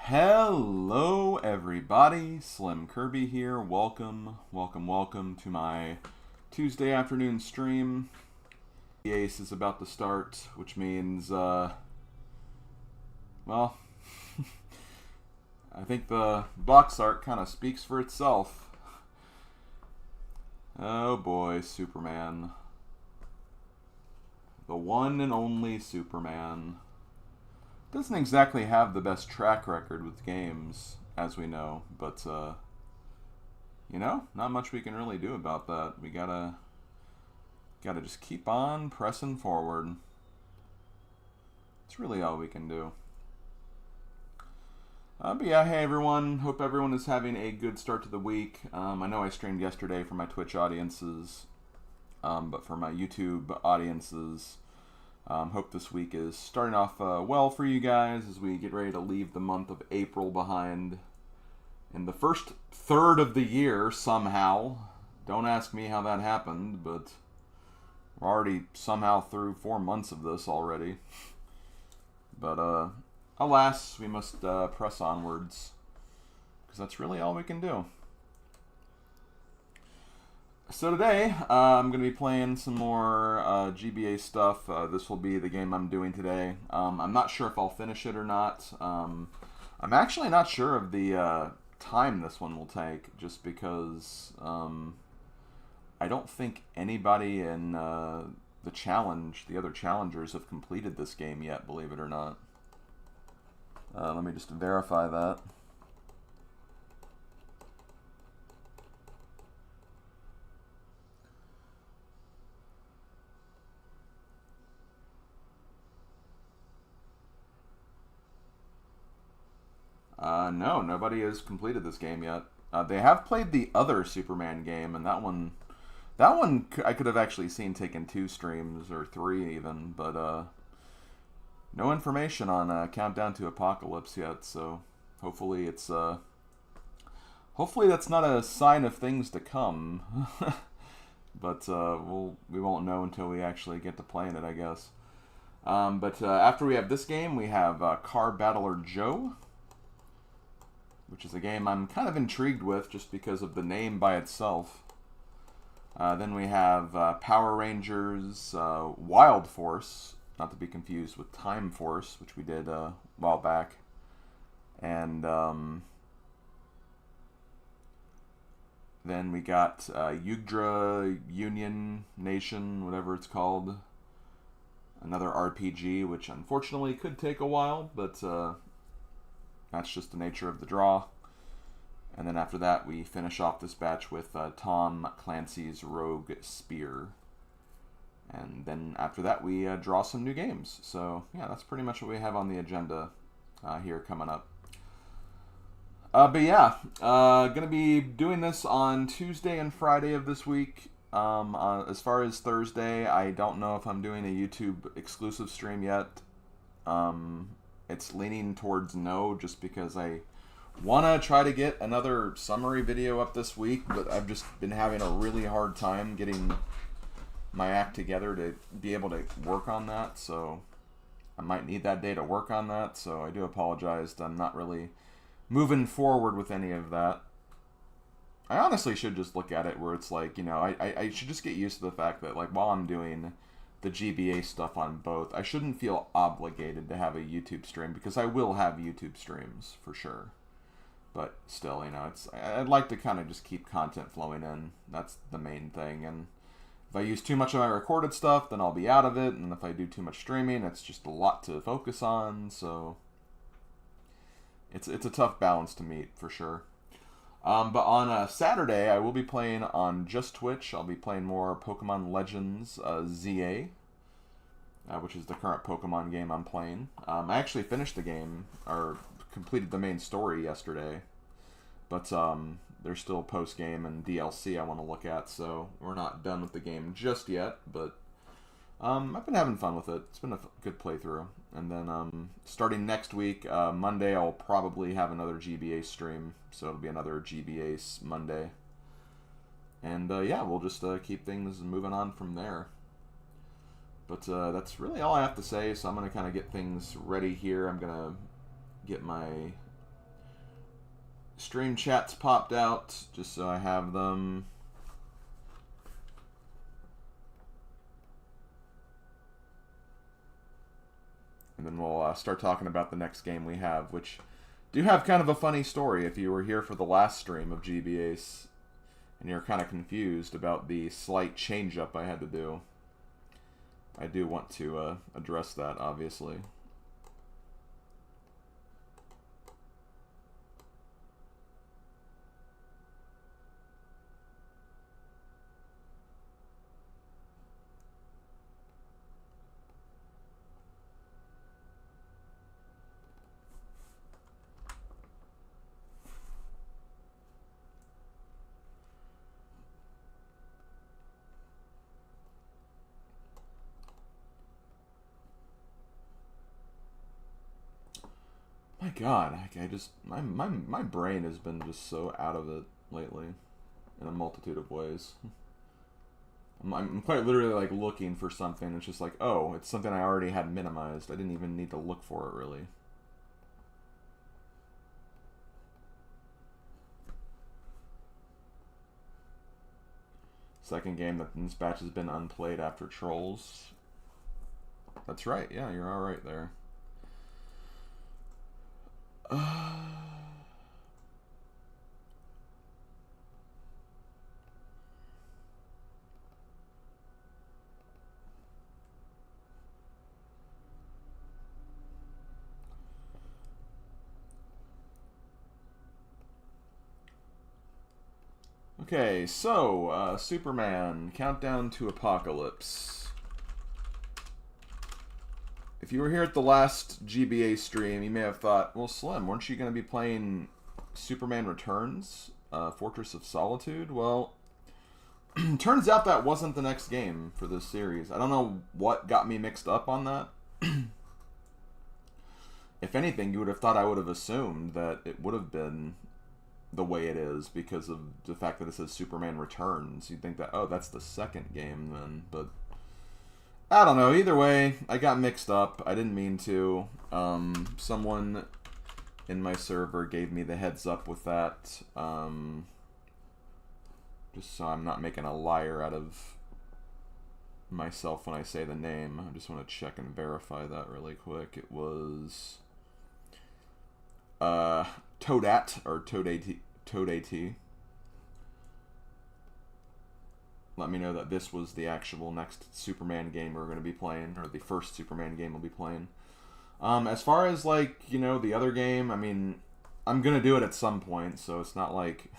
Hello everybody, SlimKirby here. Welcome to my Tuesday afternoon stream. GBACE is about to start, which means, well, I think the box art kind of speaks for itself. Oh boy, Superman. The one and only Superman. Doesn't exactly have the best track record with games, as we know, but, you know, not much we can really do about that. We gotta just keep on pressing forward. It's really all we can do. But yeah, hey everyone, hope everyone is having a good start to the week. I know I streamed yesterday for my Twitch audiences, but for my YouTube audiences, hope this week is starting off well for you guys as we get ready to leave the month of April behind in the first third of the year somehow. Don't ask me how that happened, but we're already somehow through 4 months of this already. But alas, we must press onwards, because that's really all we can do. So today, I'm going to be playing some more GBA stuff. This will be the game I'm doing today. I'm not sure if I'll finish it or not. I'm actually not sure of the time this one will take, just because I don't think anybody in the other challengers have completed this game yet, believe it or not. Let me just verify that. No, nobody has completed this game yet. They have played the other Superman game, and that one I could have actually seen taking 2 streams, or 3 even, but no information on Countdown to Apokolips yet, so hopefully it's, hopefully that's not a sign of things to come, but we won't know until we actually get to playing it, I guess. But after we have this game, we have Car Battler Joe, which is a game I'm kind of intrigued with just because of the name by itself. Then we have Power Rangers Wild Force, not to be confused with Time Force, which we did a while back. And then we got Yugdra Union Nation, whatever it's called. Another RPG, which unfortunately could take a while, but that's just the nature of the draw. And then after that, we finish off this batch with Tom Clancy's Rogue Spear. And then after that, we draw some new games. So, yeah, that's pretty much what we have on the agenda here coming up. But yeah, going to be doing this on Tuesday and Friday of this week. As far as Thursday, I don't know if I'm doing a YouTube exclusive stream yet. It's leaning towards no, just because I want to try to get another summary video up this week, but I've just been having a really hard time getting my act together to be able to work on that, so I might need that day to work on that, so I do apologize that I'm not really moving forward with any of that. I honestly should just look at it where it's like, you know, I should just get used to the fact that, like, while I'm doing the GBA stuff on both, I shouldn't feel obligated to have a YouTube stream, because I will have YouTube streams for sure. But still, you know, I'd like to kind of just keep content flowing in. That's the main thing. And if I use too much of my recorded stuff, then I'll be out of it. And if I do too much streaming, it's just a lot to focus on. So it's a tough balance to meet for sure. But on Saturday, I will be playing on just Twitch. I'll be playing more Pokemon Legends ZA, which is the current Pokemon game I'm playing. I actually finished the game, or completed the main story yesterday, but there's still post-game and DLC I want to look at, so we're not done with the game just yet, but I've been having fun with it. It's been a good playthrough. And then starting next week, Monday, I'll probably have another GBA stream, so it'll be another GBACE Monday. And yeah, we'll just keep things moving on from there. But that's really all I have to say, so I'm going to kind of get things ready here. I'm going to get my stream chats popped out, just so I have them. And then we'll start talking about the next game we have, which do have kind of a funny story. If you were here for the last stream of GBACE and you're kind of confused about the slight change-up I had to do, I do want to address that, obviously. My God, I just my brain has been just so out of it lately, in a multitude of ways. I'm quite literally like looking for something. It's just like, oh, it's something I already had minimized. I didn't even need to look for it really. Second game that this batch has been unplayed after Trolls. That's right. Yeah, you're all right there. Okay, so, Superman, Countdown to Apokolips. If you were here at the last GBA stream, you may have thought, well, Slim, weren't you going to be playing Superman Returns, Fortress of Solitude? Well, turns out that wasn't the next game for this series. I don't know what got me mixed up on that. If anything, you would have thought I would have assumed that it would have been the way it is because of the fact that it says Superman Returns. You'd think that, oh, that's the second game then, but I don't know. Either way, I got mixed up. I didn't mean to. Someone in my server gave me the heads up with that, just so I'm not making a liar out of myself when I say the name. I just want to check and verify that really quick. It was Toadat, or Toadat. Let me know that this was the actual next Superman game we're going to be playing, or the first Superman game we'll be playing. As far as, like, you know, the other game, I mean, I'm going to do it at some point, so it's not like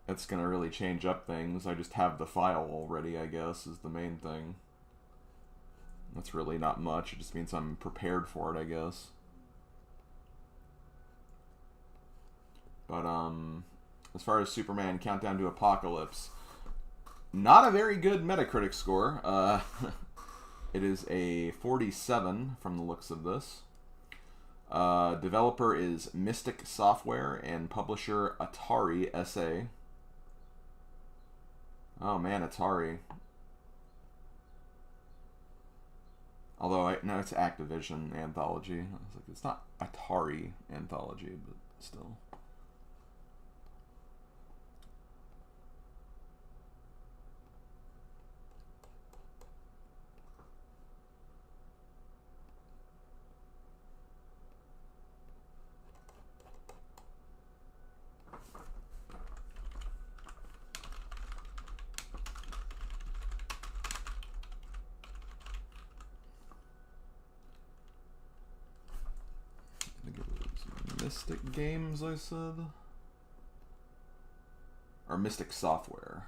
it's going to really change up things. I just have the file already, I guess, is the main thing. That's really not much. It just means I'm prepared for it, I guess. But, as far as Superman Countdown to Apokolips, not a very good Metacritic score. It is a 47 from the looks of this. Developer is Mystic Software and publisher Atari SA. Oh man, Atari. Although, no, it's Activision Anthology. I was like, it's not Atari Anthology, but still. Mystic Games, I said? Or Mystic Software.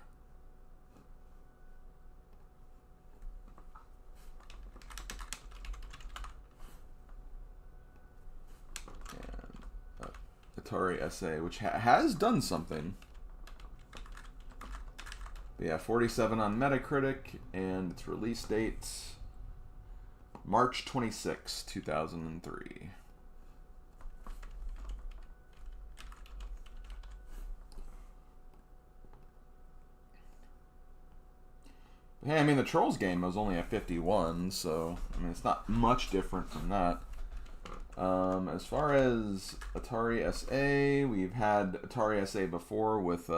And Atari SA, which has done something. But yeah, 47 on Metacritic, and its release date, March 26, 2003. Hey, I mean, the Trolls game was only a 51, so, I mean, it's not much different from that. As far as Atari SA, we've had Atari SA before with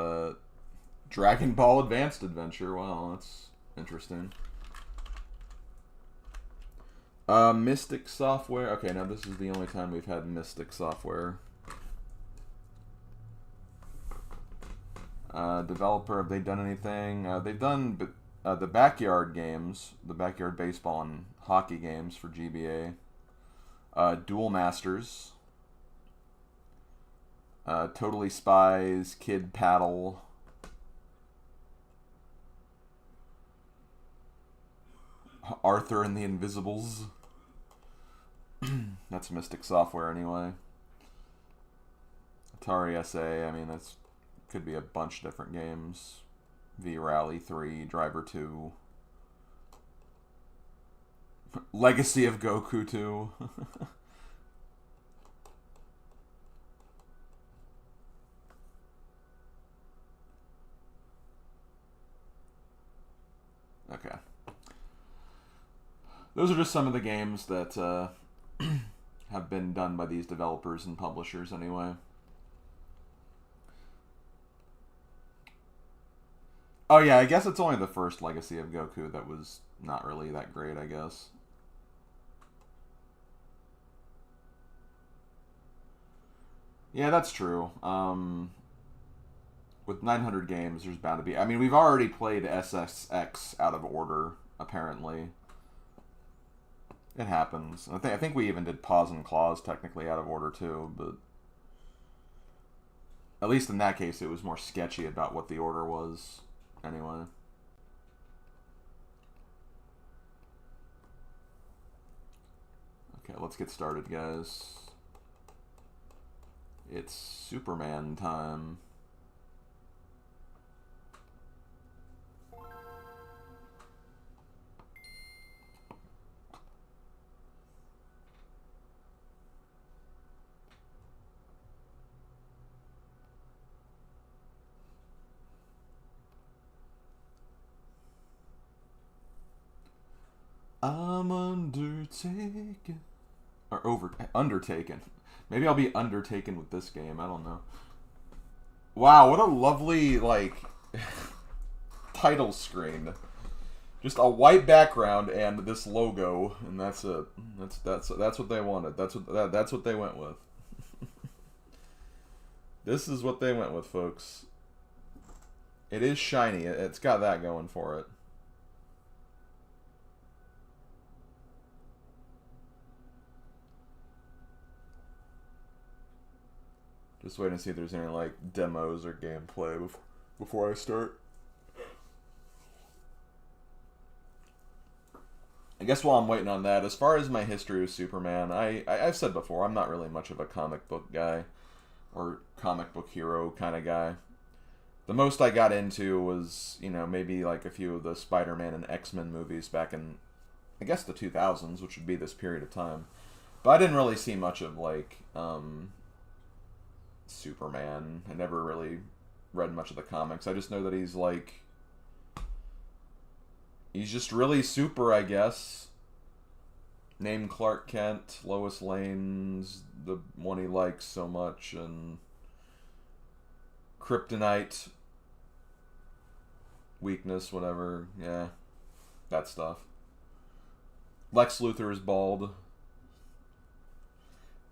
Dragon Ball Advanced Adventure. Wow, that's interesting. Mystic Software. Okay, now this is the only time we've had Mystic Software. Developer, have they done anything? They've done the backyard games, the backyard baseball and hockey games for GBA. Duel Masters. Totally Spies, Kid Paddle. Arthur and the Invisibles. That's Mystic Software anyway. Atari SA, I mean, that's could be a bunch of different games. V-Rally 3, Driver 2. Legacy of Goku 2. Okay. Those are just some of the games that have been done by these developers and publishers anyway. Oh yeah, I guess it's only the first Legacy of Goku that was not really that great, I guess. Yeah, that's true. With 900 games, there's bound to be... I mean, we've already played SSX out of order, apparently. It happens. I think we even did Paws and Claws technically out of order, too, but... At least in that case, it was more sketchy about what the order was, anyway. Okay, let's get started, guys. It's Superman time. I'm undertaken. Or undertaken. Maybe I'll be undertaken with this game. I don't know. Wow, what a lovely, like, title screen. Just a white background and this logo, and that's it. That's what they wanted. That's what they went with. This is what they went with, folks. It is shiny. It's got that going for it. Just waiting to see if there's any, like, demos or gameplay before I start. I guess while I'm waiting on that, as far as my history with Superman, I've said before, I'm not really much of a comic book guy. Or comic book hero kind of guy. The most I got into was, you know, maybe like a few of the Spider-Man and X-Men movies back in, I guess, the 2000s, which would be this period of time. But I didn't really see much of, like, Superman. I never really read much of the comics. I just know that he's like... He's just really super, I guess. Named Clark Kent, Lois Lane's the one he likes so much, and... Kryptonite. Weakness, whatever. Yeah. That stuff. Lex Luthor is bald.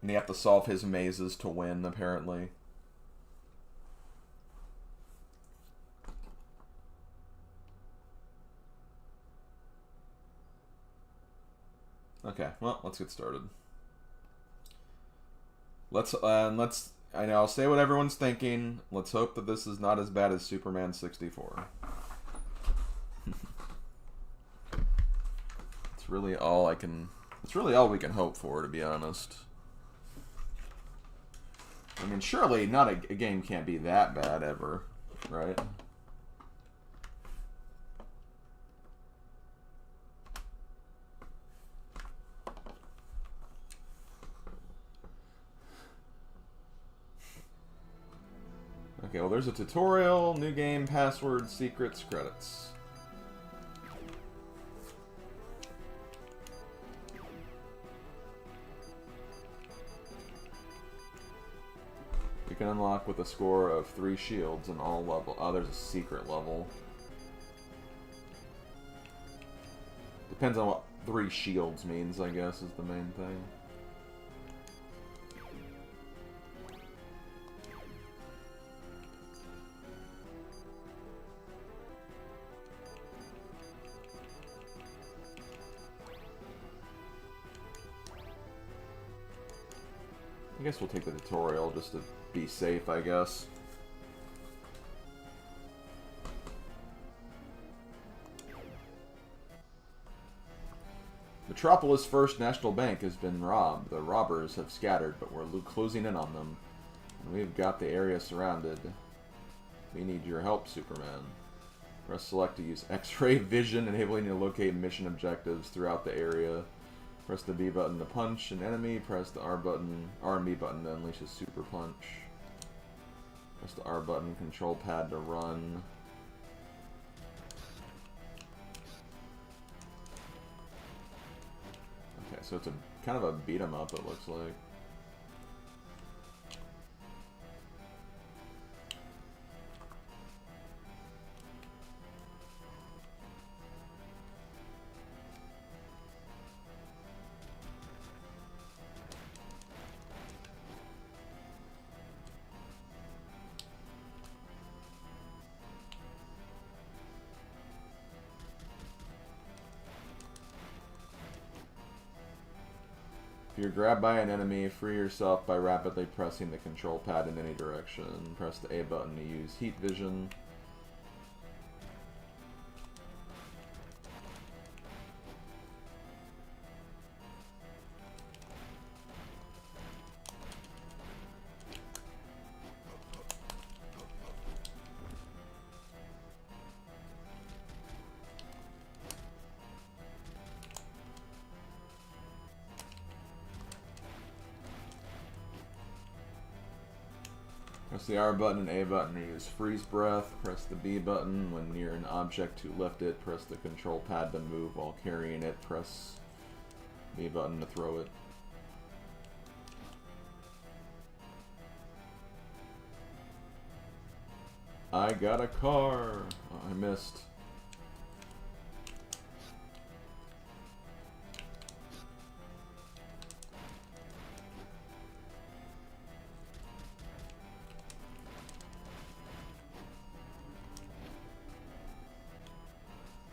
And you have to solve his mazes to win, apparently. Okay, well, let's get started. I know, I'll say what everyone's thinking. Let's hope that this is not as bad as Superman 64. It's really all we can hope for, to be honest. I mean, surely not a game can't be that bad ever, right? Okay, well, there's a tutorial, new game, password, secrets, credits. You can unlock with a score of 3 shields in all level. Oh, there's a secret level. Depends on what 3 shields means, I guess, is the main thing. I guess we'll take the tutorial just to be safe, I guess. Metropolis First National Bank has been robbed. The robbers have scattered, but we're closing in on them. And we've got the area surrounded. We need your help, Superman. Press select to use X-ray vision, enabling you to locate mission objectives throughout the area. Press the B button to punch an enemy. Press the R and B button to unleash a super punch. Press the R button, control pad to run. Okay, so it's a kind of a beat 'em up, it looks like. If you're grabbed by an enemy, free yourself by rapidly pressing the control pad in any direction. Press the A button to use heat vision. Press the R button and A button to use freeze breath. Press the B button when near an object to lift it. Press the control pad to move while carrying it. Press B button to throw it. I got a car! Oh, I missed.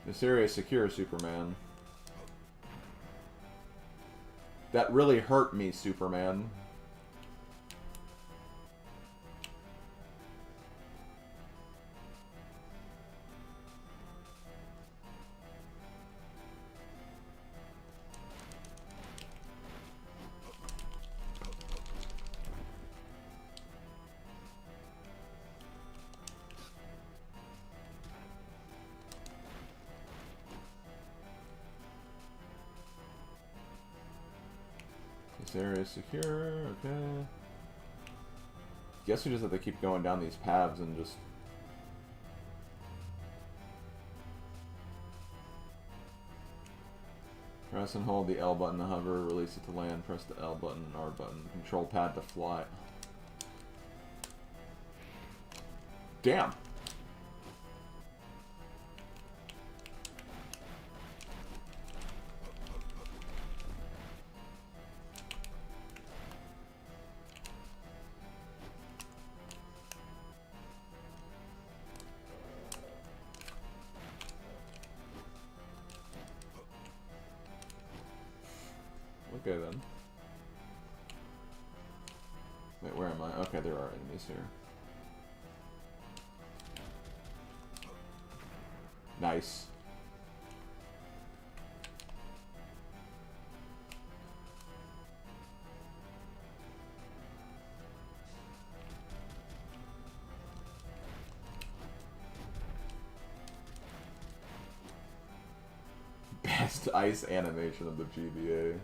This area is secure, Superman. That really hurt me, Superman. This area is secure, okay. Guess we just have to keep going down these paths and just... Press and hold the L button to hover, release it to land, press the L button and R button, control pad to fly. Damn! Okay then. Wait, where am I? Okay, there are enemies here. Nice. Best ice animation of the GBA.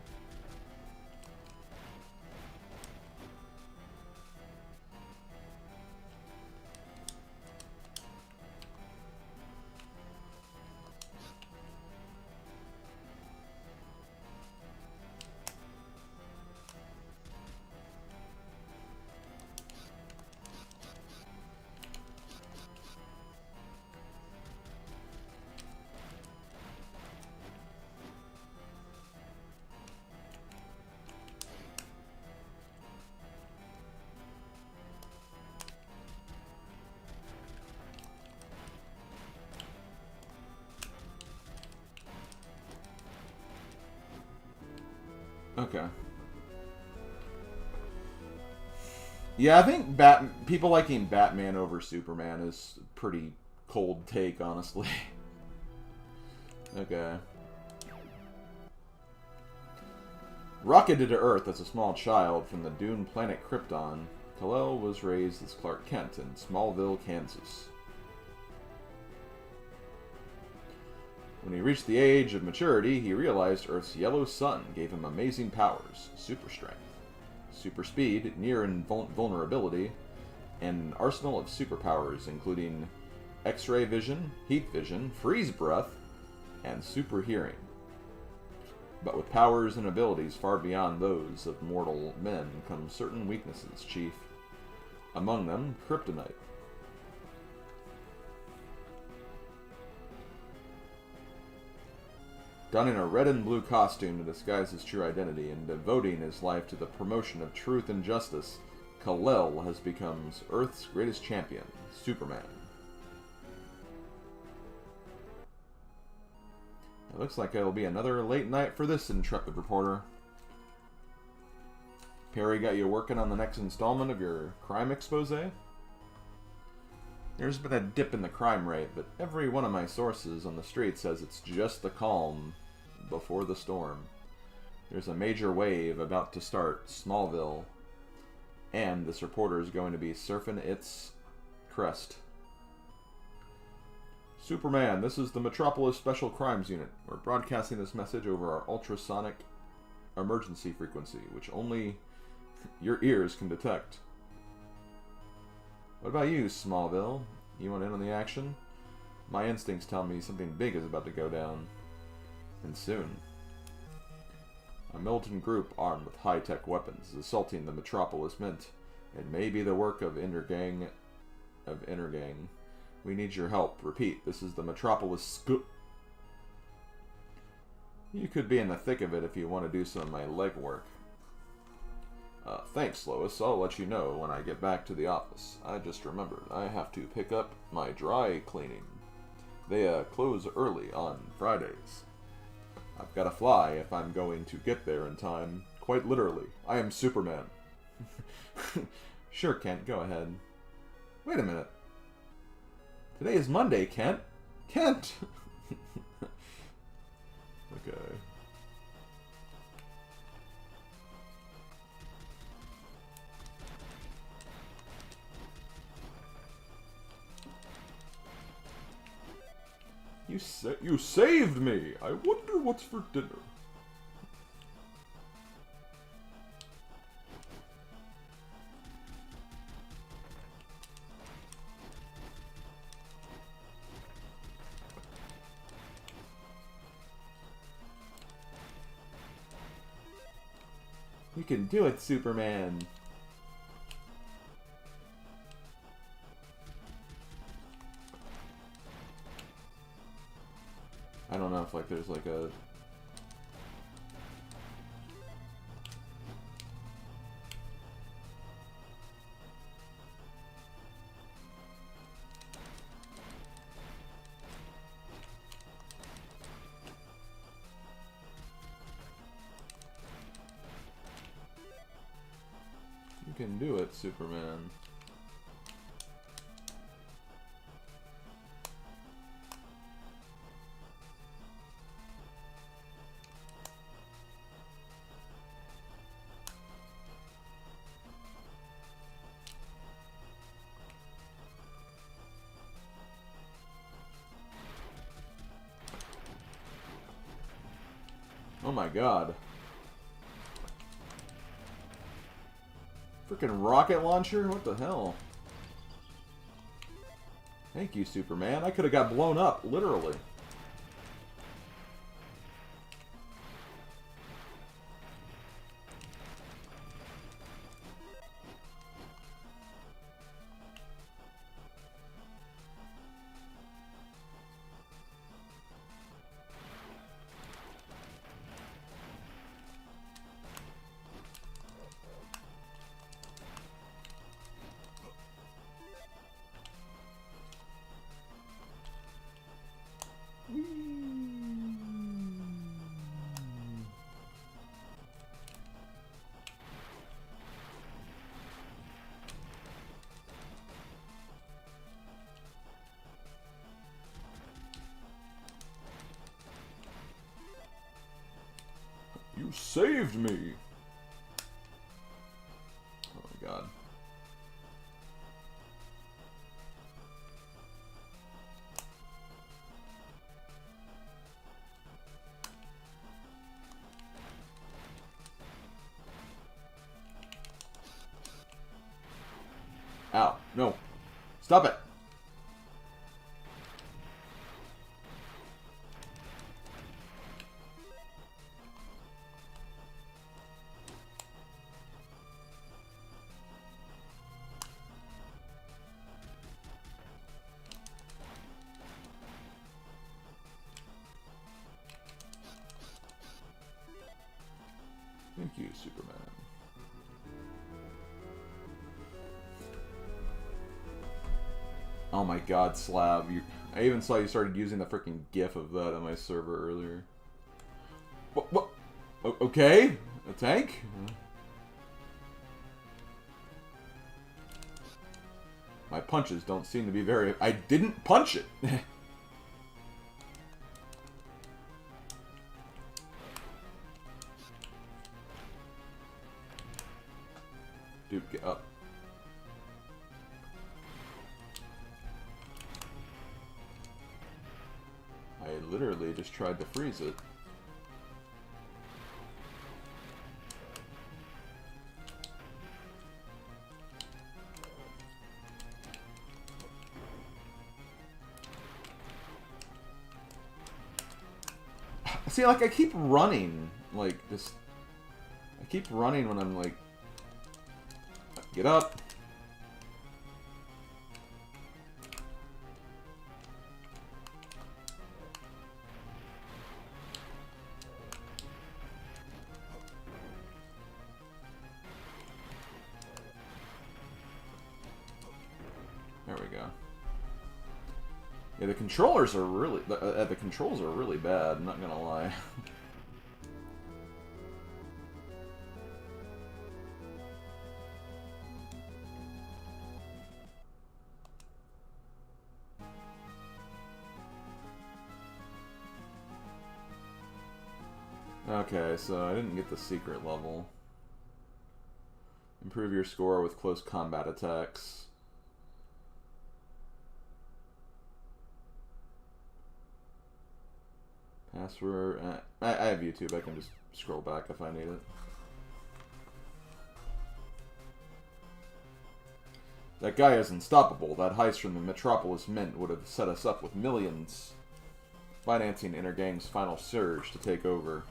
Okay. Yeah, I think people liking Batman over Superman is a pretty cold take, honestly. Okay. Rocketed to Earth as a small child from the doomed planet Krypton, Kal-El was raised as Clark Kent in Smallville, Kansas. When he reached the age of maturity, he realized Earth's yellow sun gave him amazing powers, super strength, super speed, near invulnerability, and an arsenal of superpowers including X-ray vision, heat vision, freeze breath, and super hearing. But with powers and abilities far beyond those of mortal men come certain weaknesses, Chief. Among them, kryptonite. Donning a red and blue costume to disguise his true identity and devoting his life to the promotion of truth and justice, Kal-El has become Earth's greatest champion, Superman. It looks like it'll be another late night for this intrepid reporter. Perry got you working on the next installment of your crime expose? There's been a dip in the crime rate, but every one of my sources on the street says it's just the calm before the storm. There's a major wave about to start, Smallville, and this reporter is going to be surfing its crest. Superman, this is the Metropolis Special Crimes Unit. We're broadcasting this message over our ultrasonic emergency frequency, which only your ears can detect. What about you, Smallville? You want in on the action? My instincts tell me something big is about to go down. And soon. A militant group armed with high-tech weapons is assaulting the Metropolis Mint. It may be the work of Intergang. We need your help. Repeat, this is the Metropolis You could be in the thick of it if you want to do some of my legwork. Thanks, Lois. I'll let you know when I get back to the office. I just remembered I have to pick up my dry cleaning. They close early on Fridays. I've got to fly if I'm going to get there in time. Quite literally. I am Superman. Sure, Kent. Go ahead. Wait a minute. Today is Monday, Kent. Kent! Okay. You saved me! I wonder what's for dinner. You can do it, Superman! I don't know if, like, there's, like, a... You can do it, Superman. Oh my god. Freaking rocket launcher? What the hell? Thank you, Superman. I could have got blown up, literally. saved me. Oh my god. Ow. No. Stop it. Thank you, Superman. Oh my god, Slab. I even saw you started using the freaking GIF of that on my server earlier. What? Okay? A tank? My punches don't seem to be very... I didn't punch it! Dude, get up. I literally just tried to freeze it. See, like, I keep running. Like, just... I keep running when I'm, like... Get up. There we go. Yeah, the controllers are really... the controls are really bad, I'm not gonna lie. Okay, so I didn't get the secret level. Improve your score with close combat attacks. Password... I have YouTube, I can just scroll back if I need it. That guy is unstoppable. That heist from the Metropolis Mint would have set us up with millions. Financing Intergang's final surge to take over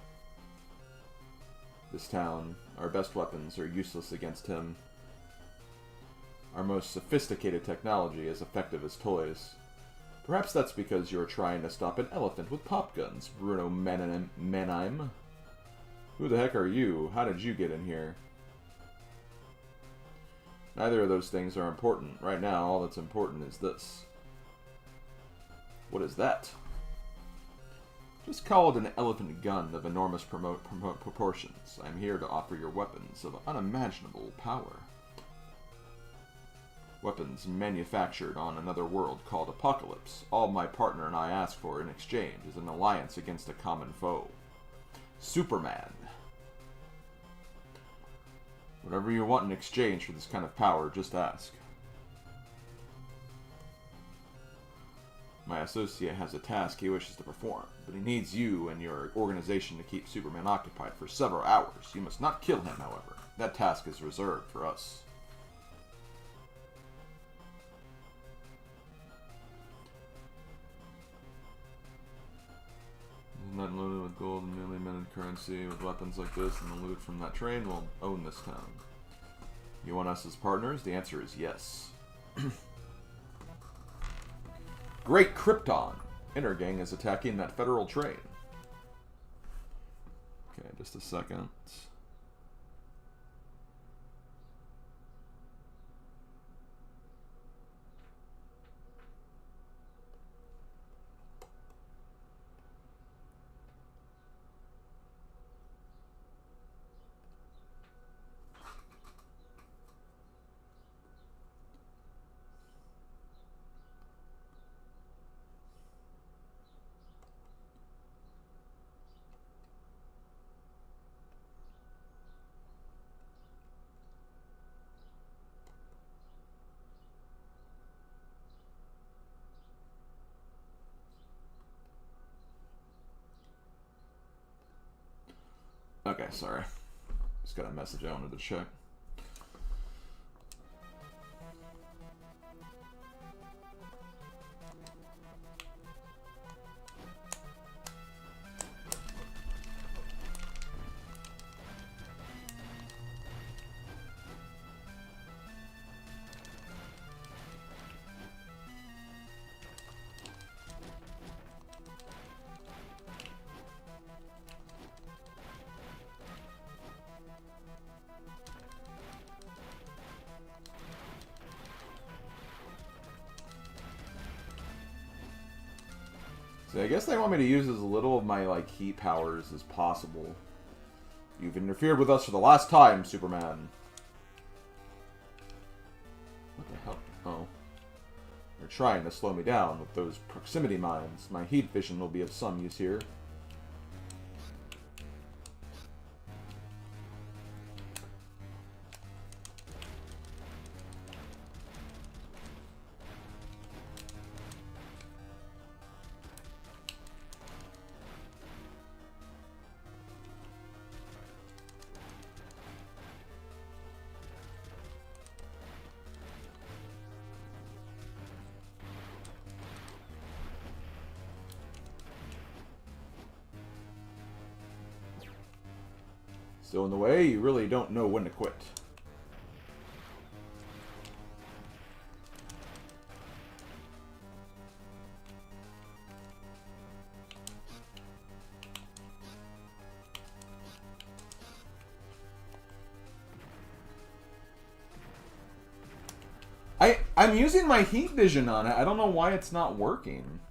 this town. Our best weapons are useless against him. Our most sophisticated technology is effective as toys. Perhaps that's because you're trying to stop an elephant with pop guns, Bruno Mannheim. Who the heck are you? How did you get in here? Neither of those things are important. Right now, all that's important is this. What is that? Just call it an elephant gun of enormous proportions. I'm here to offer your weapons of unimaginable power. Weapons manufactured on another world called Apokolips. All my partner and I ask for in exchange is an alliance against a common foe. Superman. Whatever you want in exchange for this kind of power, just ask. My associate has a task he wishes to perform, but he needs you and your organization to keep Superman occupied for several hours. You must not kill him, however. That task is reserved for us. Not loaded with gold and newly minted currency. With weapons like this and the loot from that train, we'll own this town. You want us as partners? The answer is yes. Great Krypton! Intergang is attacking that federal train. Okay, just a second. Okay, sorry. Just got a message I wanted to check. I guess they want me to use as little of my, like, heat powers as possible. You've interfered with us for the last time, Superman. What the hell? Oh. They're trying to slow me down with those proximity mines. My heat vision will be of some use here. Still in the way, you really don't know when to quit. I'm using my heat vision on it. I don't know why it's not working.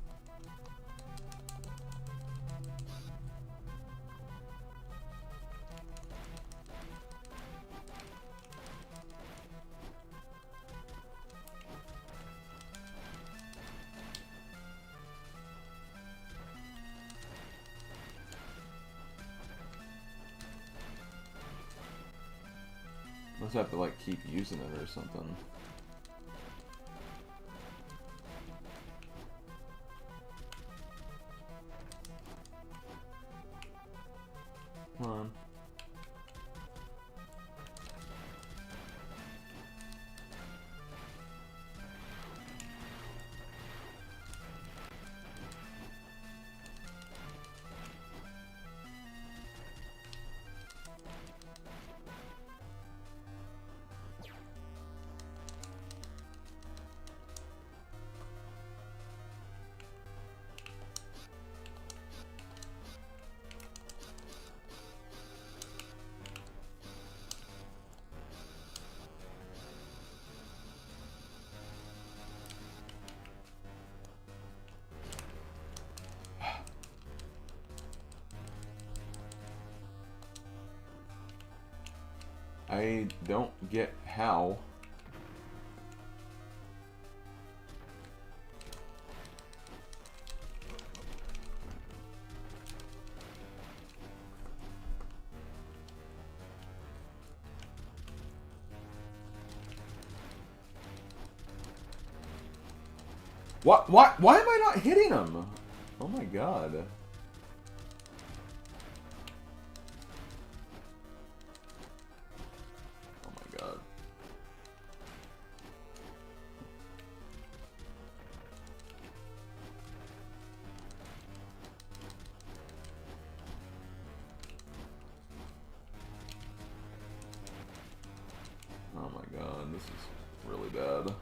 Must have to, like, keep using it or something. Come on. I don't get how. What? Why am I not hitting him? Oh my god. Oh my god, this is really bad.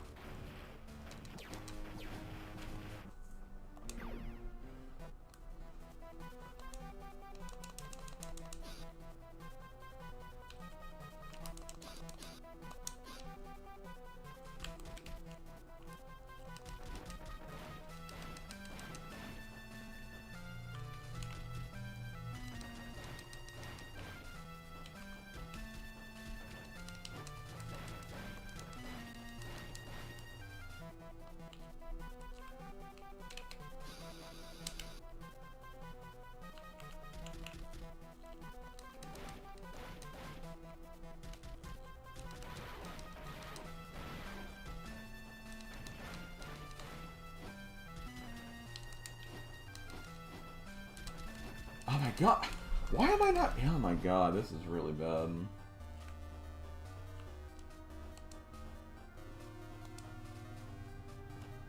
Oh my god. Why am I not... Oh my god, this is really bad.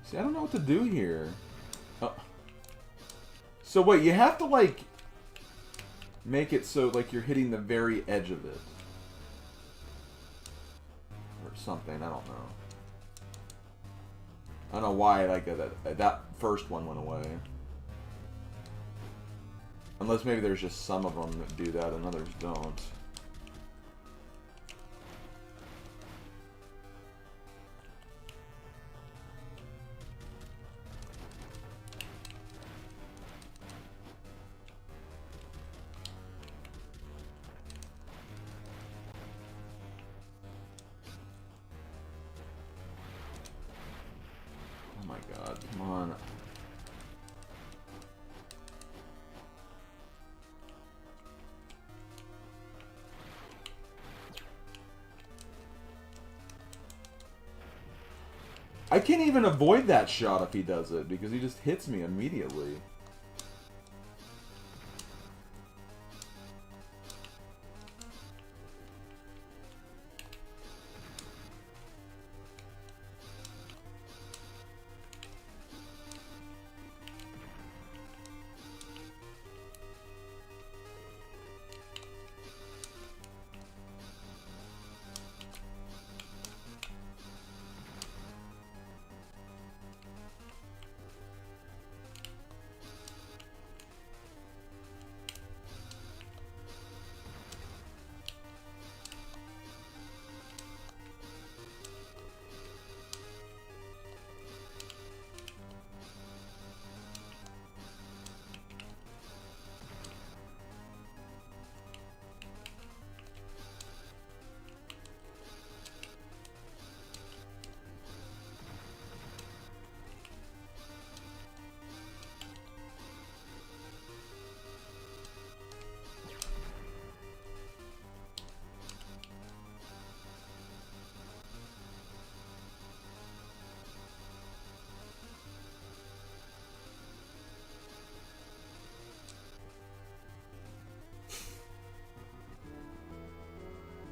See, I don't know what to do here. Oh. So wait, you have to, like, make it so, like, you're hitting the very edge of it. Or something, I don't know. I don't know why, like, that first one went away. Unless maybe there's just some of them that do that and others don't. Oh my god, come on. I can't even avoid that shot if he does it, because he just hits me immediately.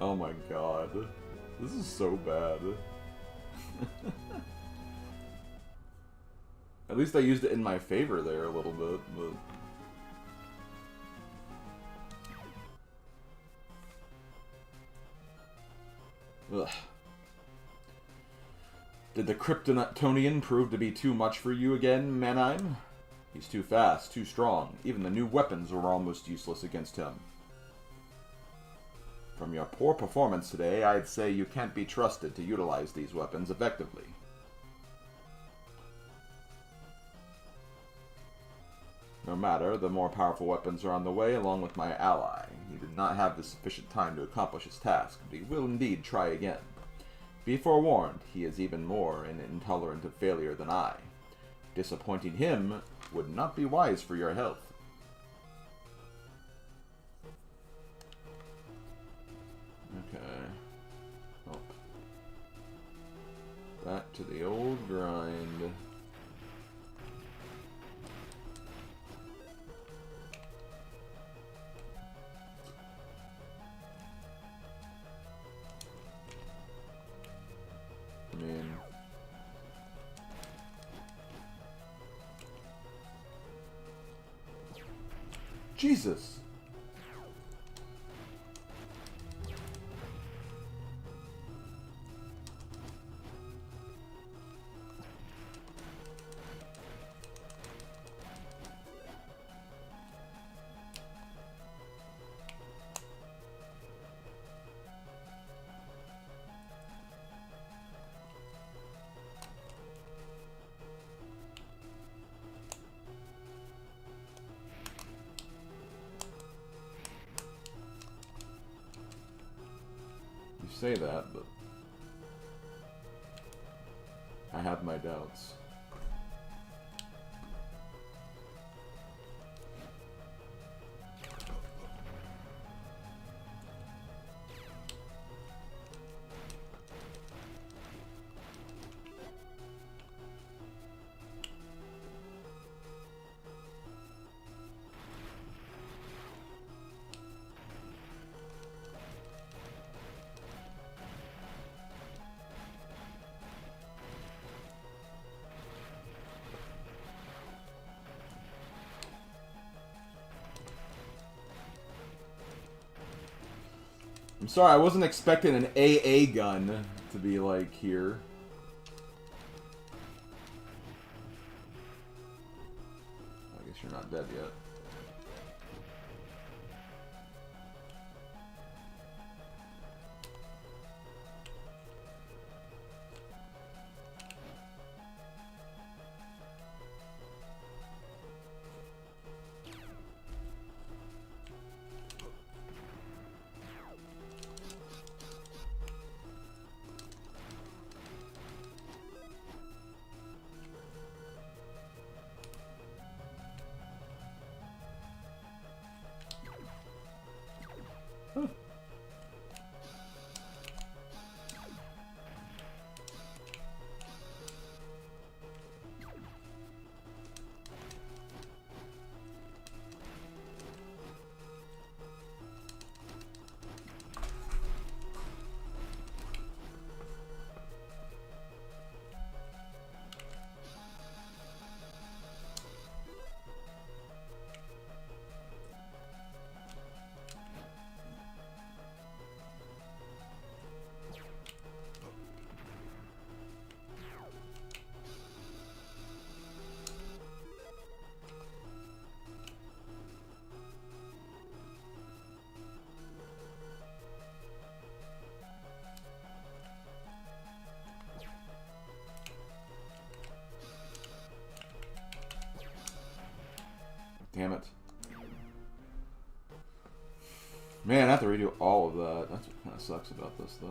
Oh my god. This is so bad. At least I used it in my favor there a little bit, but... Ugh. Did the Kryptonian prove to be too much for you again, Mannheim? He's too fast, too strong. Even the new weapons were almost useless against him. From your poor performance today, I'd say you can't be trusted to utilize these weapons effectively. No matter, the more powerful weapons are on the way, along with my ally. He did not have the sufficient time to accomplish his task, but he will indeed try again. Be forewarned, he is even more intolerant of failure than I. Disappointing him would not be wise for your health. Okay. Oh. Back to the old grind. I mean... Jesus! Say that, but I have my doubts. sorry, I wasn't expecting an AA gun to be, like, here. I guess you're not dead yet. Huh. Damn it. Man, I have to redo all of that. That's what kind of sucks about this, though.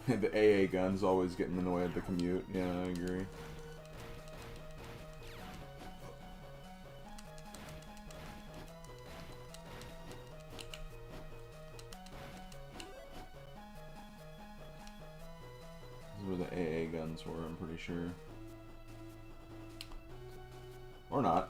The AA gun's always getting in the way of the commute. Yeah, I agree. These were the AA guns were, I'm pretty sure. Or not.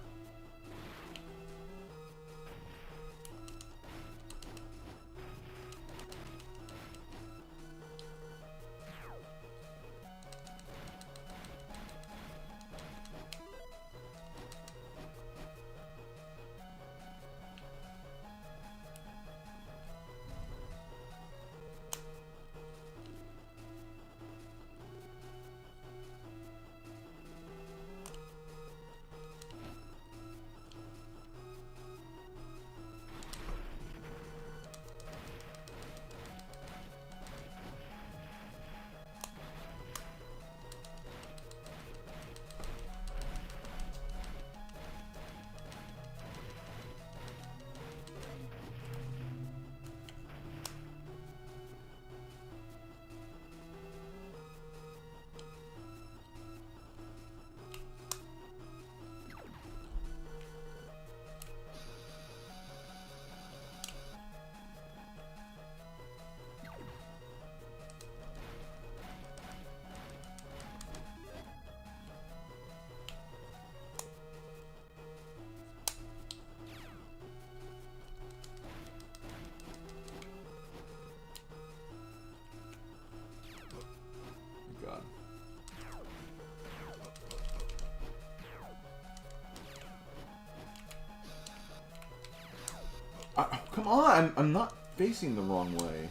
Come on, I'm not facing the wrong way.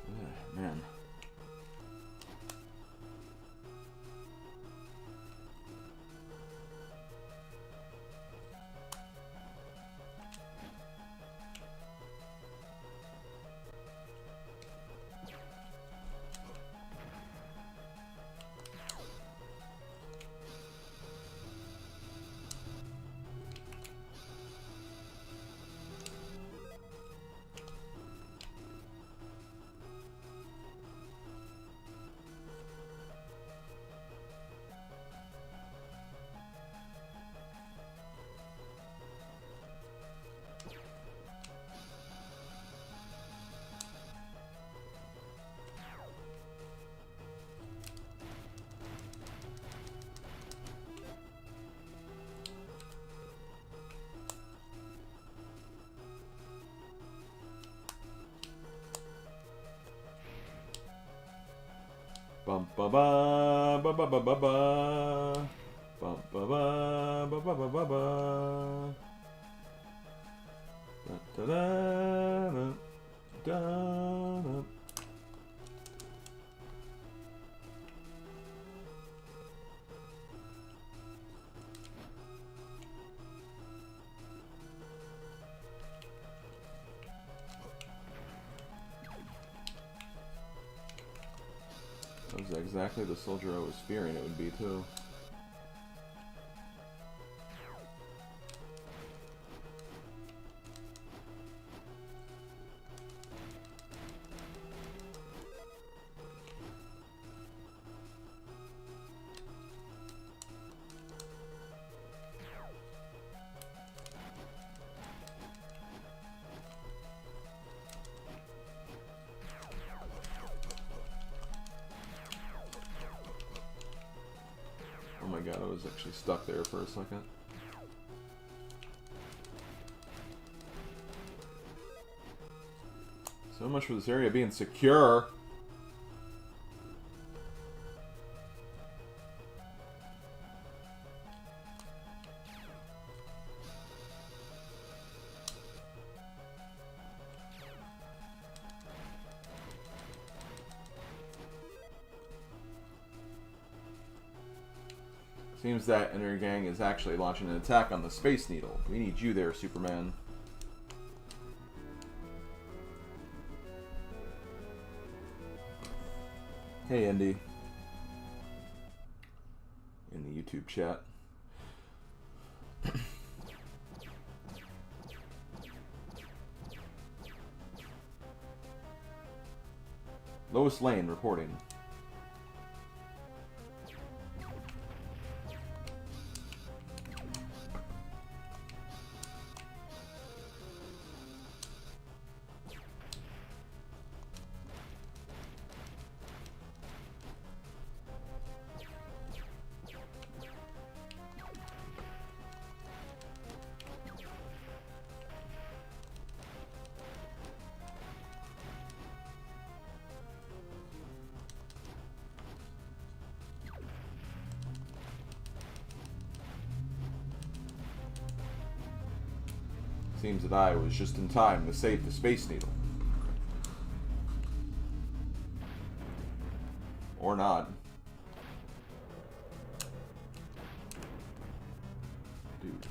Ugh, man. Bum ba ba ba ba ba ba ba. Bum ba ba ba ba ba ba ba. Da da da da da. That was exactly the soldier I was fearing it would be, too. Oh my god, I was actually stuck there for a second. So much for this area being secure. Seems that Inner Gang is actually launching an attack on the Space Needle. We need you there, Superman. Hey, Indy. In the YouTube chat. Lois Lane reporting. Seems that I was just in time to save the Space Needle. Or not. Dude.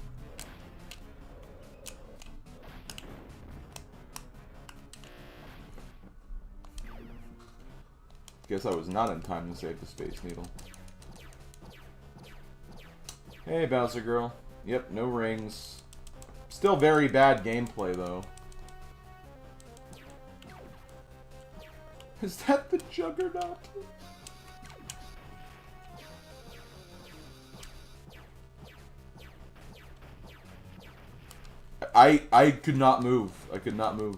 Guess I was not in time to save the Space Needle. Hey, Bowser Girl. Yep, no rings. Still very bad gameplay, though. Is that the Juggernaut? I could not move. I could not move.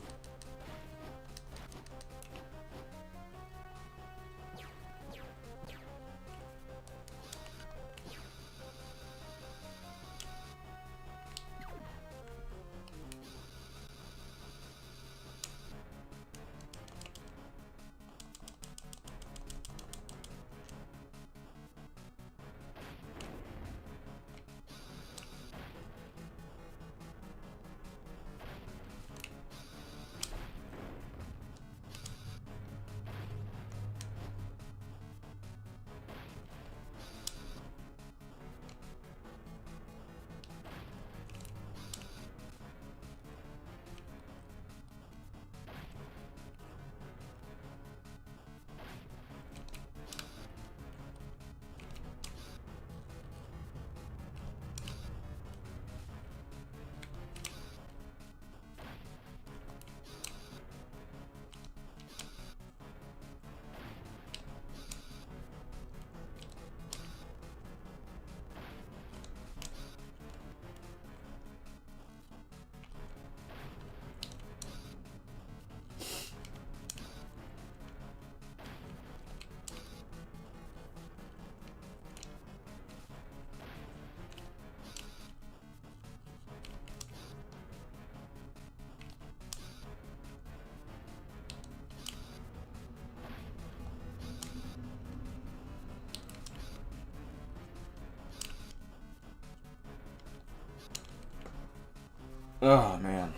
Oh, man.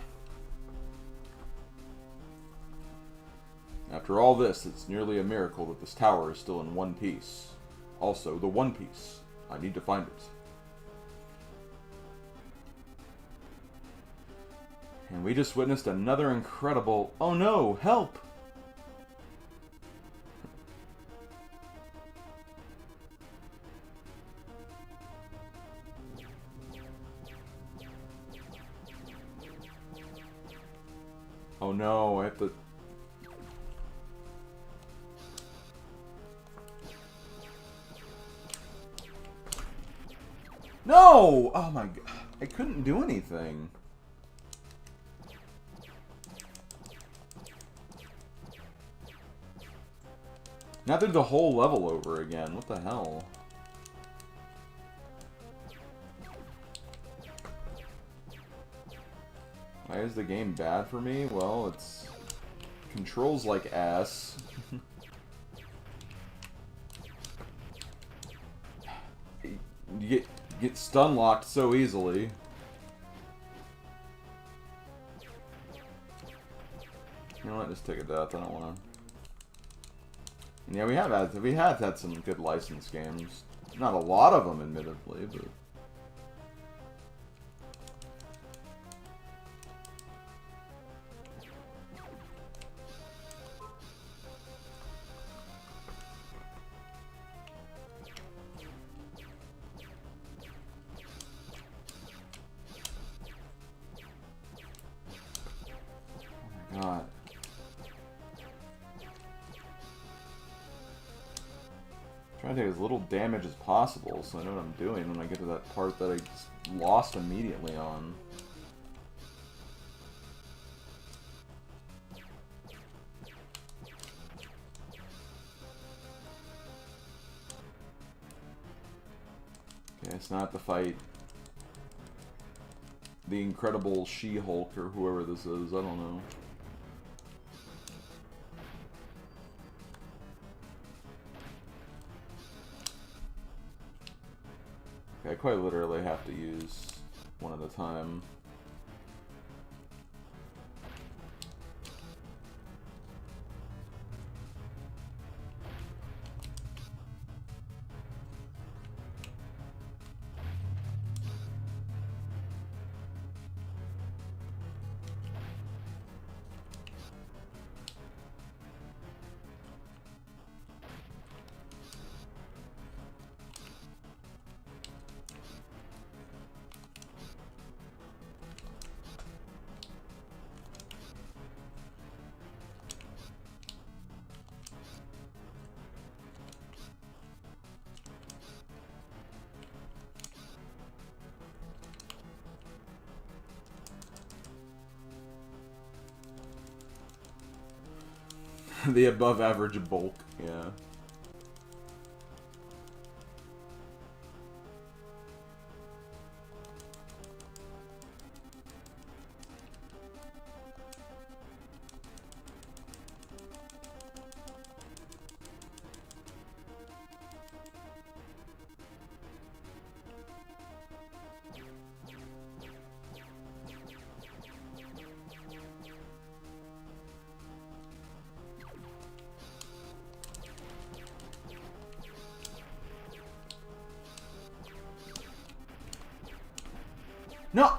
After all this, it's nearly a miracle that this tower is still in one piece. Also, the One Piece. I need to find it. And we just witnessed another incredible... Oh no! Help! Oh no, I have to... No! Oh my god. I couldn't do anything. Now they're the whole level over again. What the hell? Why is the game bad for me? Well, it's... controls like ass. You get stun locked so easily. You know what? Just take a death. I don't want to. Yeah, we have had some good licensed games. Not a lot of them, admittedly, but. Oh my god. Trying to take as little damage as possible so I know what I'm doing when I get to that part that I just lost immediately on. Okay, it's not to fight the Incredible She-Hulk or whoever this is, I don't know. I quite literally have to use one at a time. The above average bulk, yeah. No!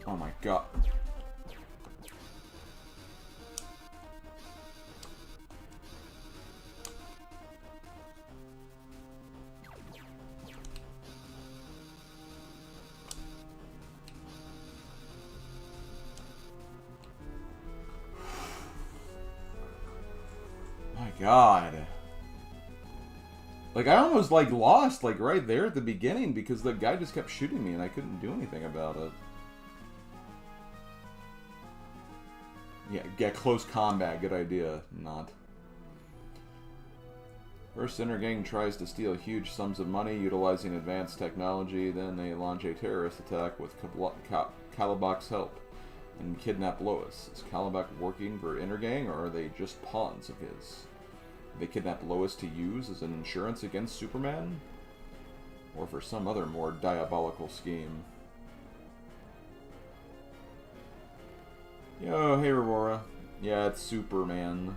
Oh my god. My god. Like, I almost, like, lost, like, right there at the beginning because the guy just kept shooting me and I couldn't do anything about it. Yeah, close combat, good idea. Not. First, Intergang tries to steal huge sums of money utilizing advanced technology, then they launch a terrorist attack with Kalibak's help and kidnap Lois. Is Kalibak working for Intergang, or are they just pawns of his? They kidnap Lois to use as an insurance against Superman? Or for some other more diabolical scheme? Yo, hey Aurora. Yeah, it's Superman.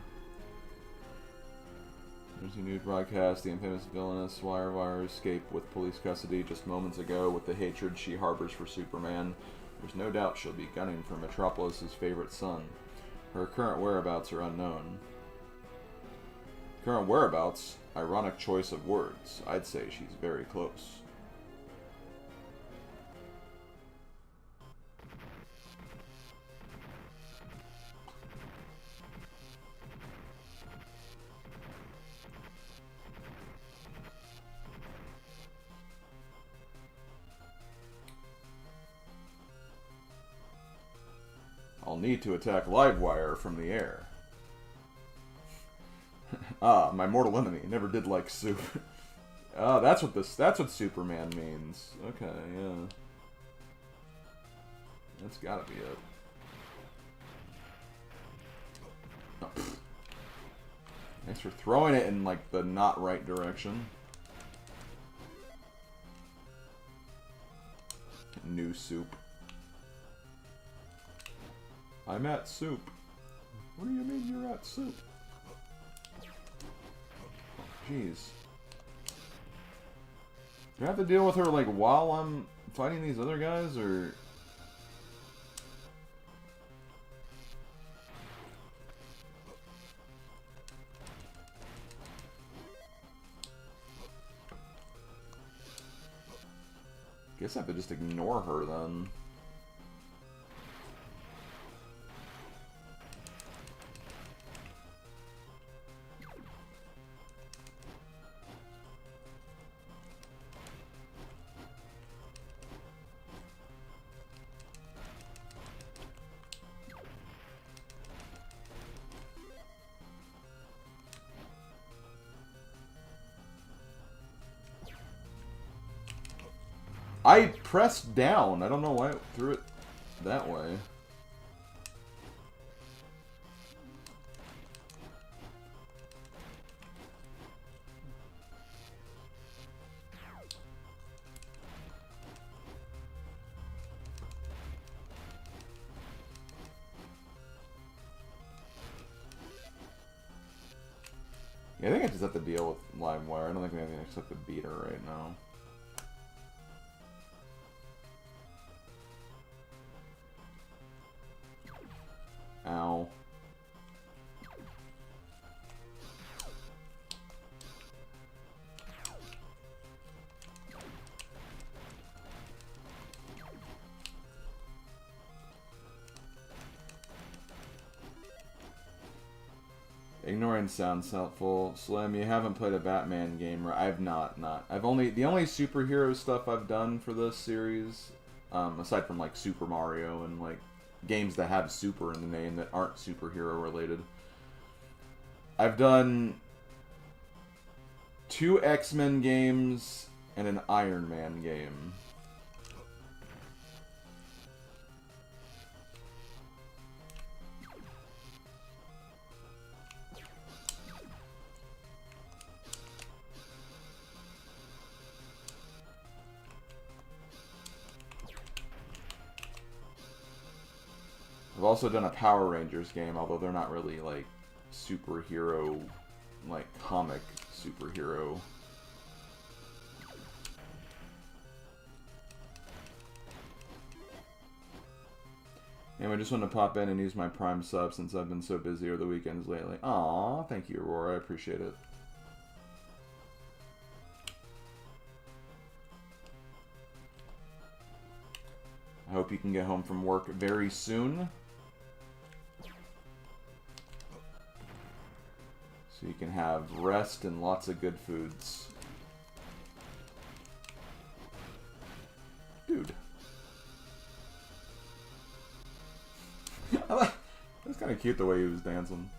There's a new broadcast. The infamous villainous Wire escaped with police custody just moments ago with the hatred she harbors for Superman. There's no doubt she'll be gunning for Metropolis's favorite son. Her current whereabouts are unknown. Current whereabouts? Ironic choice of words. I'd say she's very close. I'll need to attack Livewire from the air. Ah, my mortal enemy. Never did like soup. Oh, that's what Superman means. Okay, yeah. That's gotta be it. Oh, thanks for throwing it in, like, the not right direction. New soup. I'm at soup. What do you mean you're at soup? Jeez. Do I have to deal with her, like, while I'm fighting these other guys, or...? Guess I have to just ignore her, then. I pressed down. I don't know why I threw it that way. Yeah, I think I just have to deal with Livewire. I don't think we have anything except to beat her right now. Ow. Ignoring sounds helpful. Slim, you haven't played a Batman game, right? I've not. The only superhero stuff I've done for this series, aside from like Super Mario and like games that have super in the name that aren't superhero related. I've done 2 X-Men games and an Iron Man game. I've also done a Power Rangers game, although they're not really, like, superhero, like, comic superhero. Anyway, I just wanted to pop in and use my Prime sub since I've been so busy over the weekends lately. Aw, thank you, Aurora. I appreciate it. I hope you can get home from work very soon. So you can have rest and lots of good foods. Dude. That's kind of cute the way he was dancing.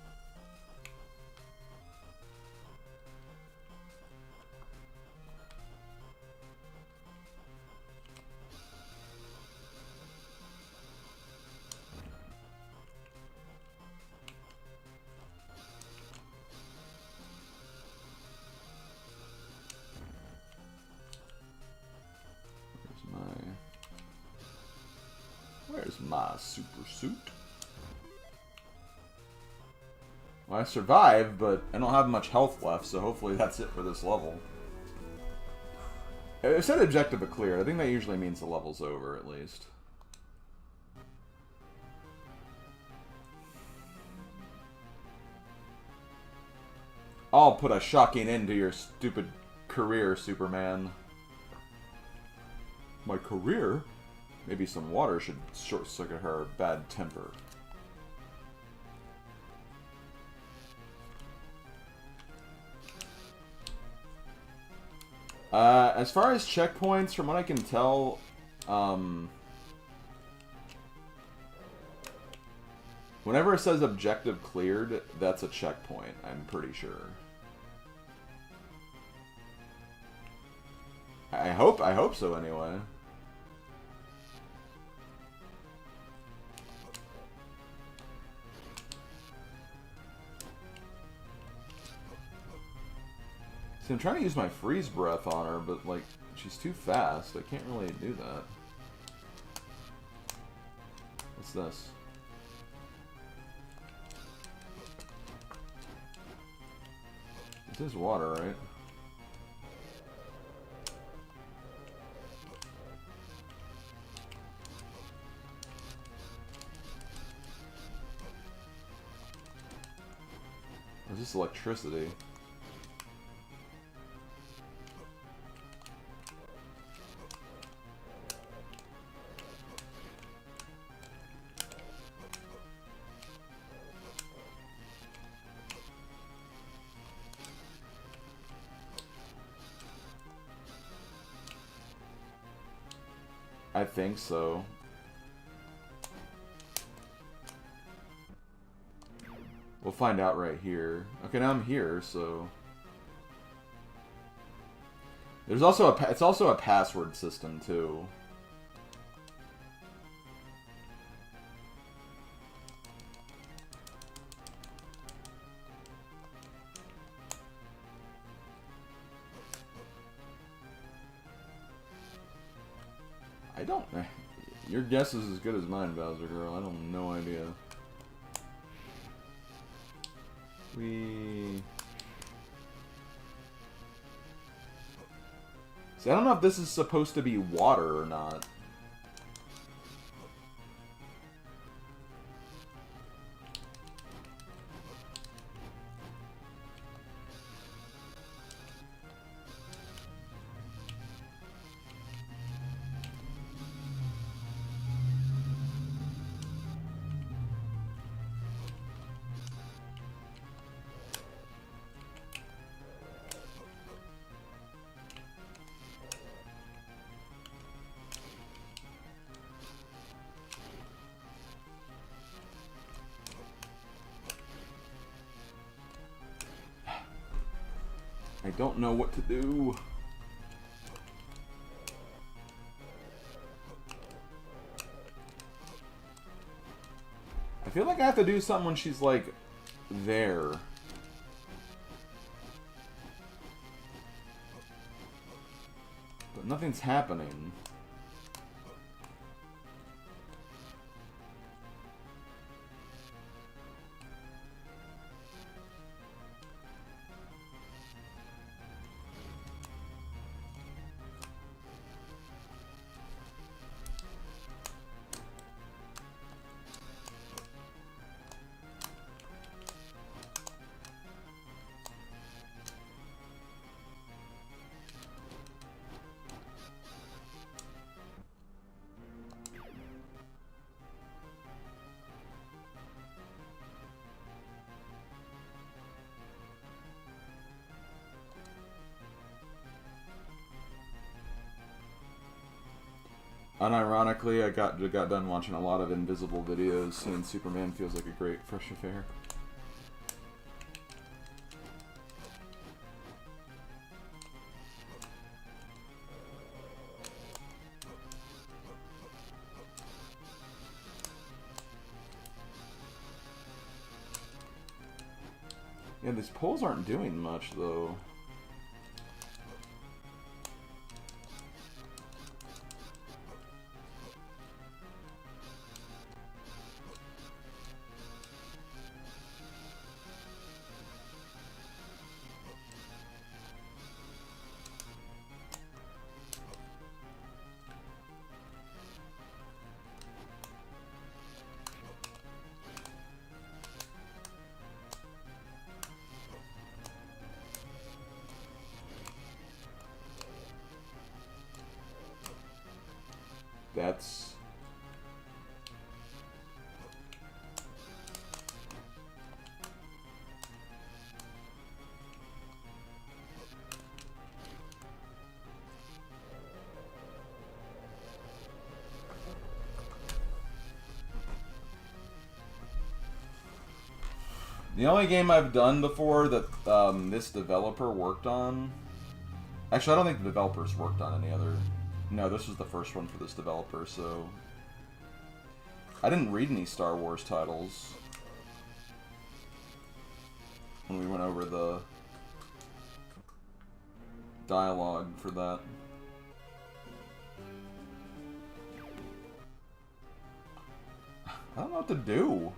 Where's my super suit? Well, I survived, but I don't have much health left, so hopefully that's it for this level. It said objective cleared. I think that usually means the level's over, at least. I'll put a shocking end to your stupid career, Superman. My career? Maybe some water should short-circuit her bad temper. As far as checkpoints, from what I can tell, whenever it says objective cleared, that's a checkpoint, I'm pretty sure. I hope so anyway. See, I'm trying to use my freeze breath on her, but like she's too fast. I can't really do that. What's this? This is water, right? Or is this electricity? I think so. We'll find out right here. Okay, now I'm here, so... There's also it's also a password system, too. I don't... Your guess is as good as mine, Bowser Girl. I don't have no idea. See, I don't know if this is supposed to be water or not. I don't know what to do. I feel like I have to do something when she's, like, there. But nothing's happening. Unironically, I got done watching a lot of Invisible videos, and Superman feels like a great fresh affair. Yeah, these poles aren't doing much, though. bets. The only game I've done before that this developer worked on... Actually, I don't think the developers worked on any other... No, this was the first one for this developer, so... I didn't read any Star Wars titles when we went over the dialogue for that. I don't know what to do.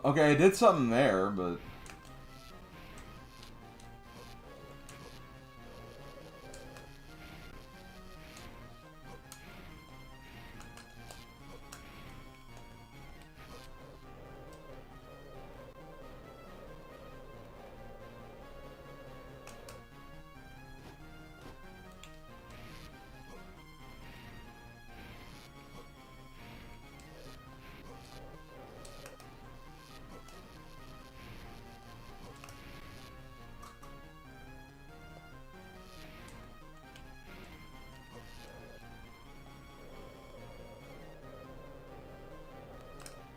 Okay, I did something there, but...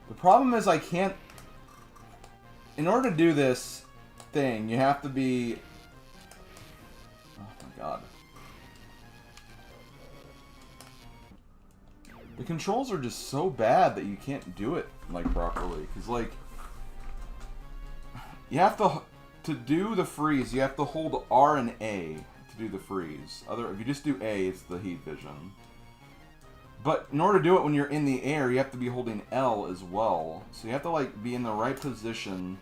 The problem is I can't... In order to do this thing, you have to be... Oh my god. The controls are just so bad that you can't do it, like, properly. Because, like... You have to do the freeze, you have to hold R and A to do the freeze. If you just do A, it's the heat vision. But in order to do it when you're in the air, you have to be holding L as well. So you have to, like, be in the right position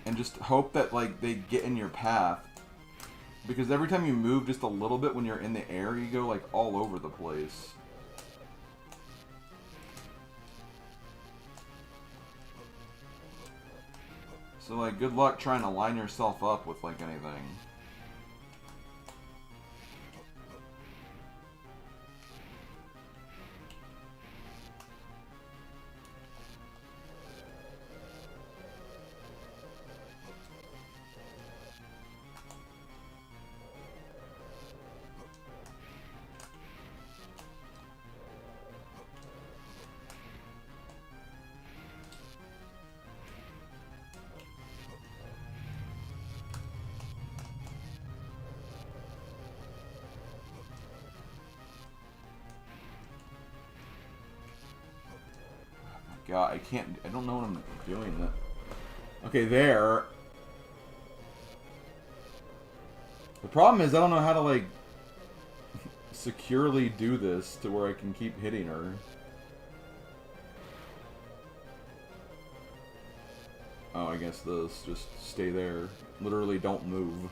and just hope that, like, they get in your path. Because every time you move just a little bit when you're in the air, you go, like, all over the place. So, like, good luck trying to line yourself up with, like, anything. God, I don't know what I'm doing. Okay, there. The problem is I don't know how to, like, securely do this to where I can keep hitting her. Oh, I guess this. Just stay there. Literally don't move.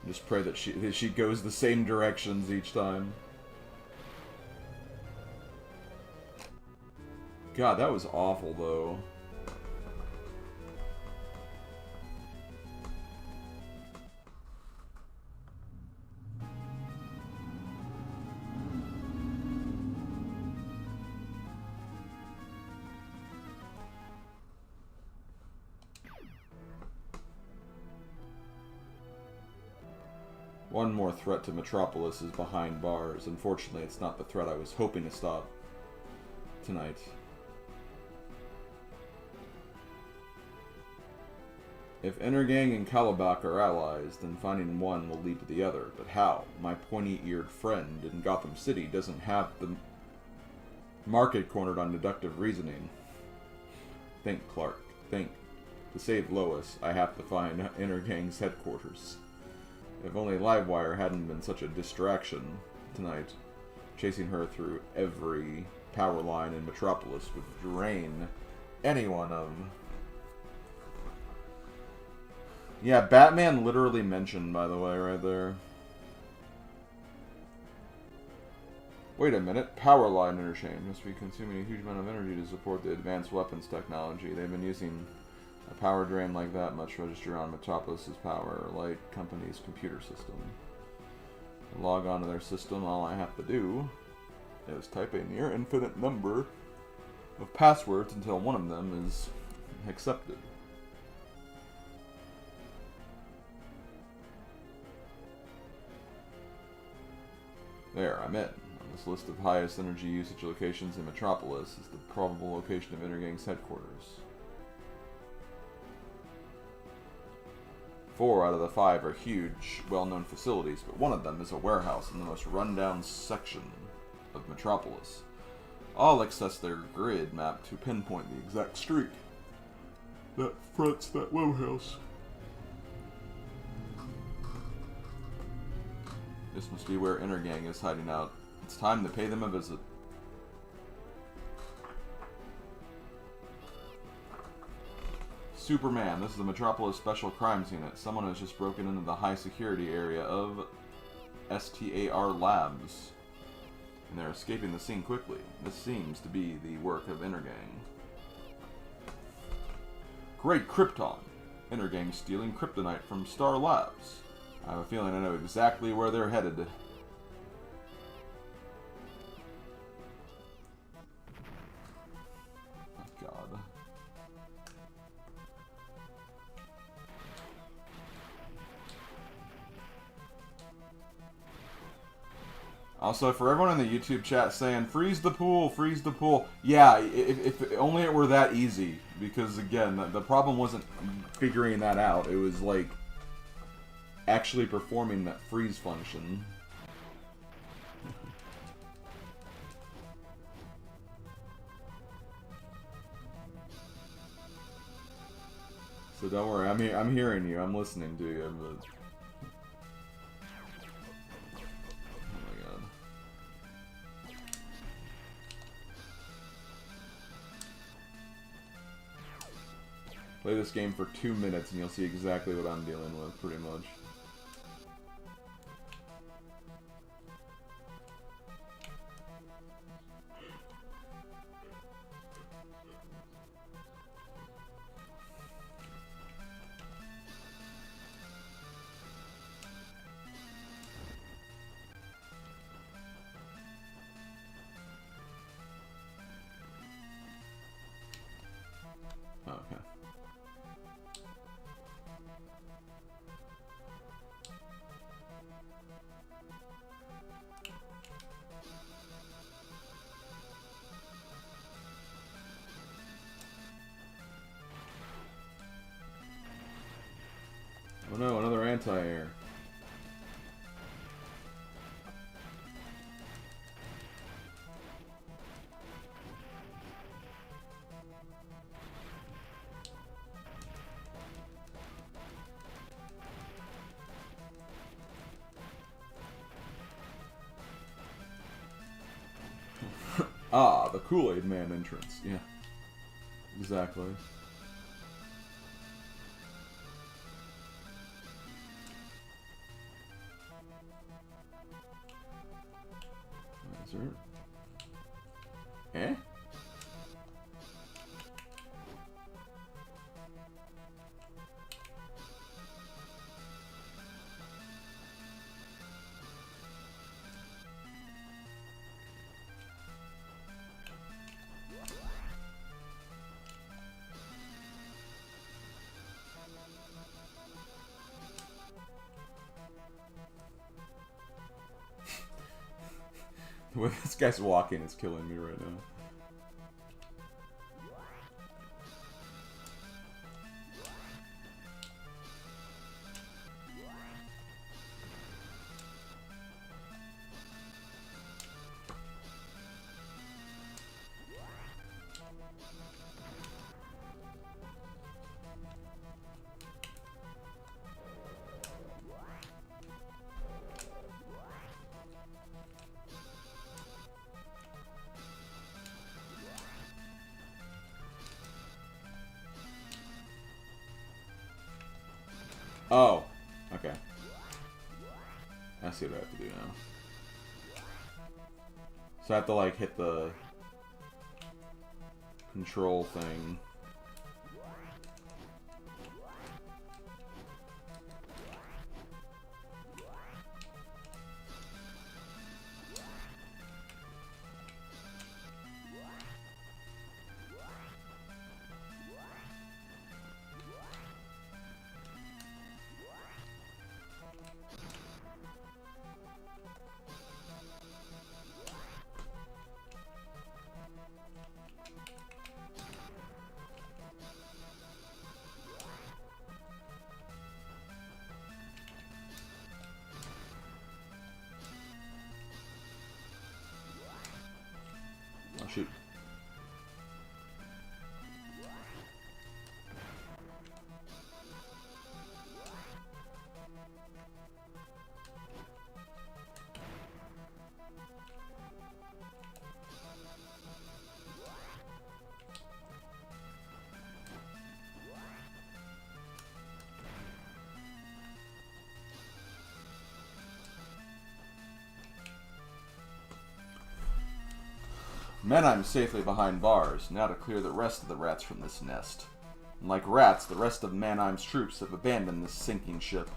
Just pray that she goes the same directions each time. God, that was awful, though. One more threat to Metropolis is behind bars. Unfortunately, it's not the threat I was hoping to stop tonight. If Energang and Kalabak are allies, then finding one will lead to the other. But how? My pointy-eared friend in Gotham City doesn't have the market cornered on deductive reasoning. Think, Clark. Think. To save Lois, I have to find Energang's headquarters. If only Livewire hadn't been such a distraction tonight, chasing her through every power line in Metropolis would drain anyone of... Yeah, Batman literally mentioned, by the way, right there. Wait a minute. Power line interchange must be consuming a huge amount of energy to support the advanced weapons technology. They've been using a power drain like that much register on Metropolis's Power Light Company's computer system. To log on to their system, all I have to do is type a near infinite number of passwords until one of them is accepted. There, I'm in. On this list of highest energy usage locations in Metropolis is the probable location of Energang's headquarters. 4 out of the 5 are huge, well-known facilities, but one of them is a warehouse in the most run-down section of Metropolis. I'll access their grid map to pinpoint the exact street that fronts that warehouse. This must be where Energang is hiding out. It's time to pay them a visit. Superman, this is the Metropolis Special Crimes Unit. Someone has just broken into the high security area of STAR Labs, and they're escaping the scene quickly. This seems to be the work of Energang. Great Krypton! Energang stealing kryptonite from Star Labs. I have a feeling I know exactly where they're headed. Oh, God. Also, for everyone in the YouTube chat saying, freeze the pool, freeze the pool. Yeah, if only it were that easy. Because, again, the problem wasn't figuring that out. It was, like, actually performing that freeze function. So don't worry, I'm hearing you, I'm listening to you, but... Play this game for 2 minutes and you'll see exactly what I'm dealing with, pretty much. Okay. Oh no, another anti-air. Ah, the Kool-Aid Man entrance. Yeah. Exactly. Is there... Eh? way this guy's walking is killing me right now. Oh, okay. I see what I have to do now. So I have to, like, hit the control thing. Oh, shoot. Men, I'm safely behind bars, now to clear the rest of the rats from this nest. And like rats, the rest of Mannheim's troops have abandoned this sinking ship.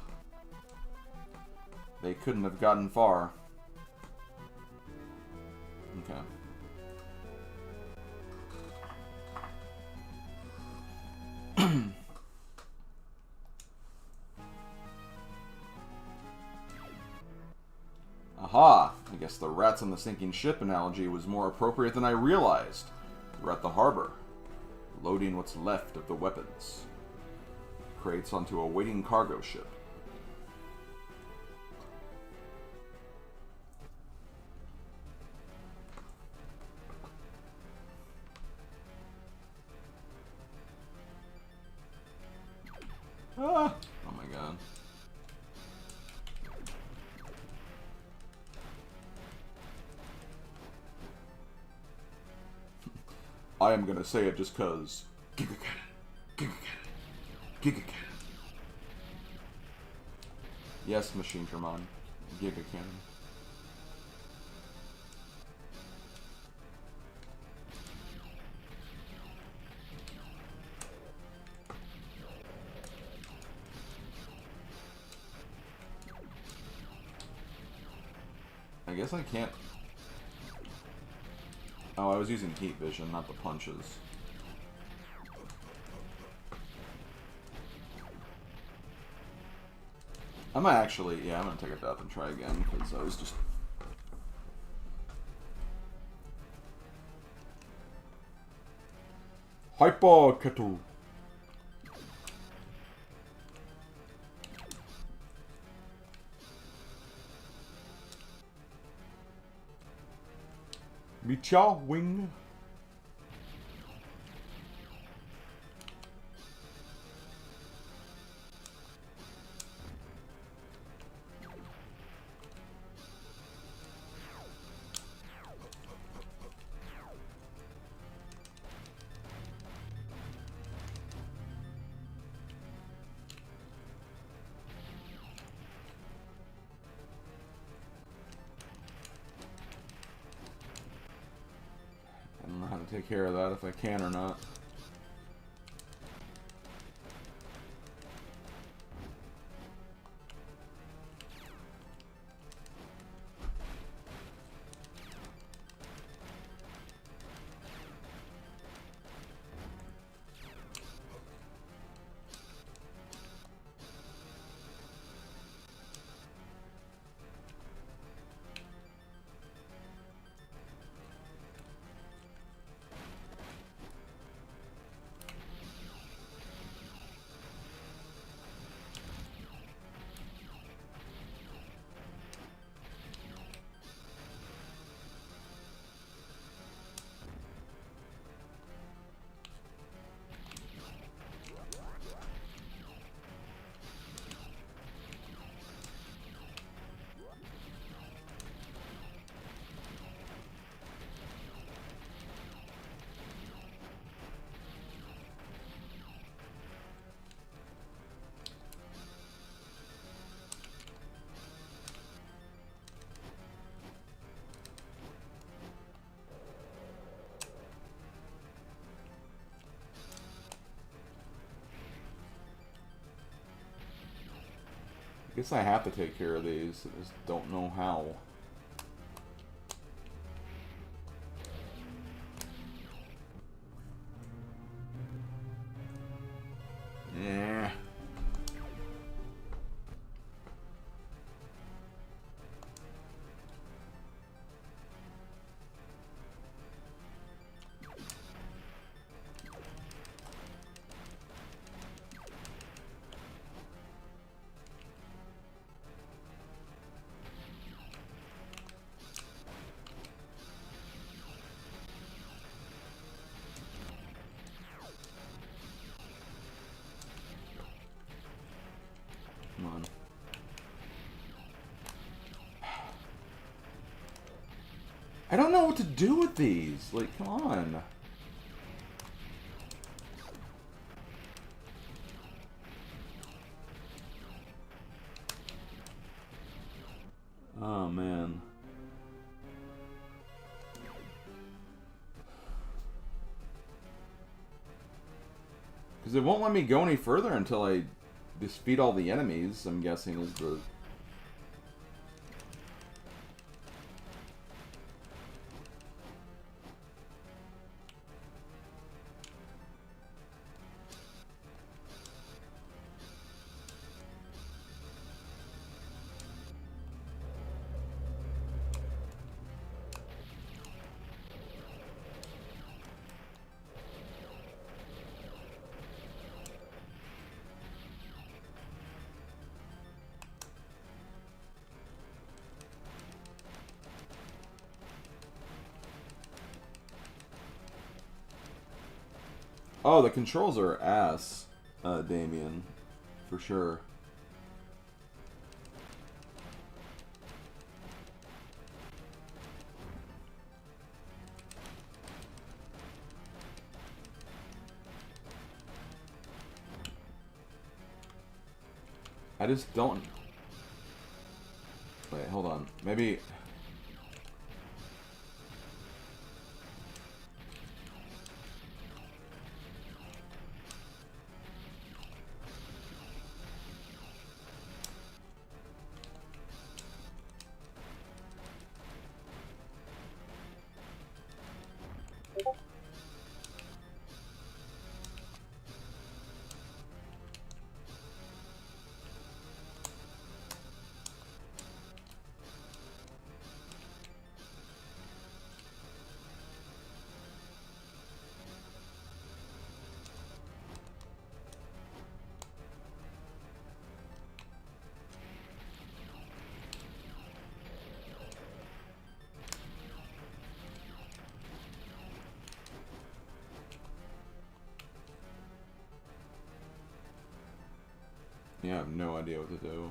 They couldn't have gotten far. Okay. Aha! I guess the rats on the sinking ship analogy was more appropriate than I realized. We're at the harbor, loading what's left of the weapons. Crates onto a waiting cargo ship. Ah! Oh my god. I am gonna say it just cause. Giga cannon. Giga cannon. Giga cannon. Yes, Machine Dramon. Giga cannon. I guess I can't. Oh, I was using heat vision, not the punches. I might actually, yeah, I'm gonna take it up and try again, because I was just... Hyper Kettle. Micha Wing. I don't know how to take care of that, if I can or not. Guess I have to take care of these. I just don't know how. Yeah. Come on. I don't know what to do with these. Like, come on. Oh, man. Because it won't let me go any further until I defeat all the enemies, I'm guessing is the... Oh, the controls are ass, Damien. For sure. I just don't... Wait, hold on. Maybe... Yeah, I have no idea what to do.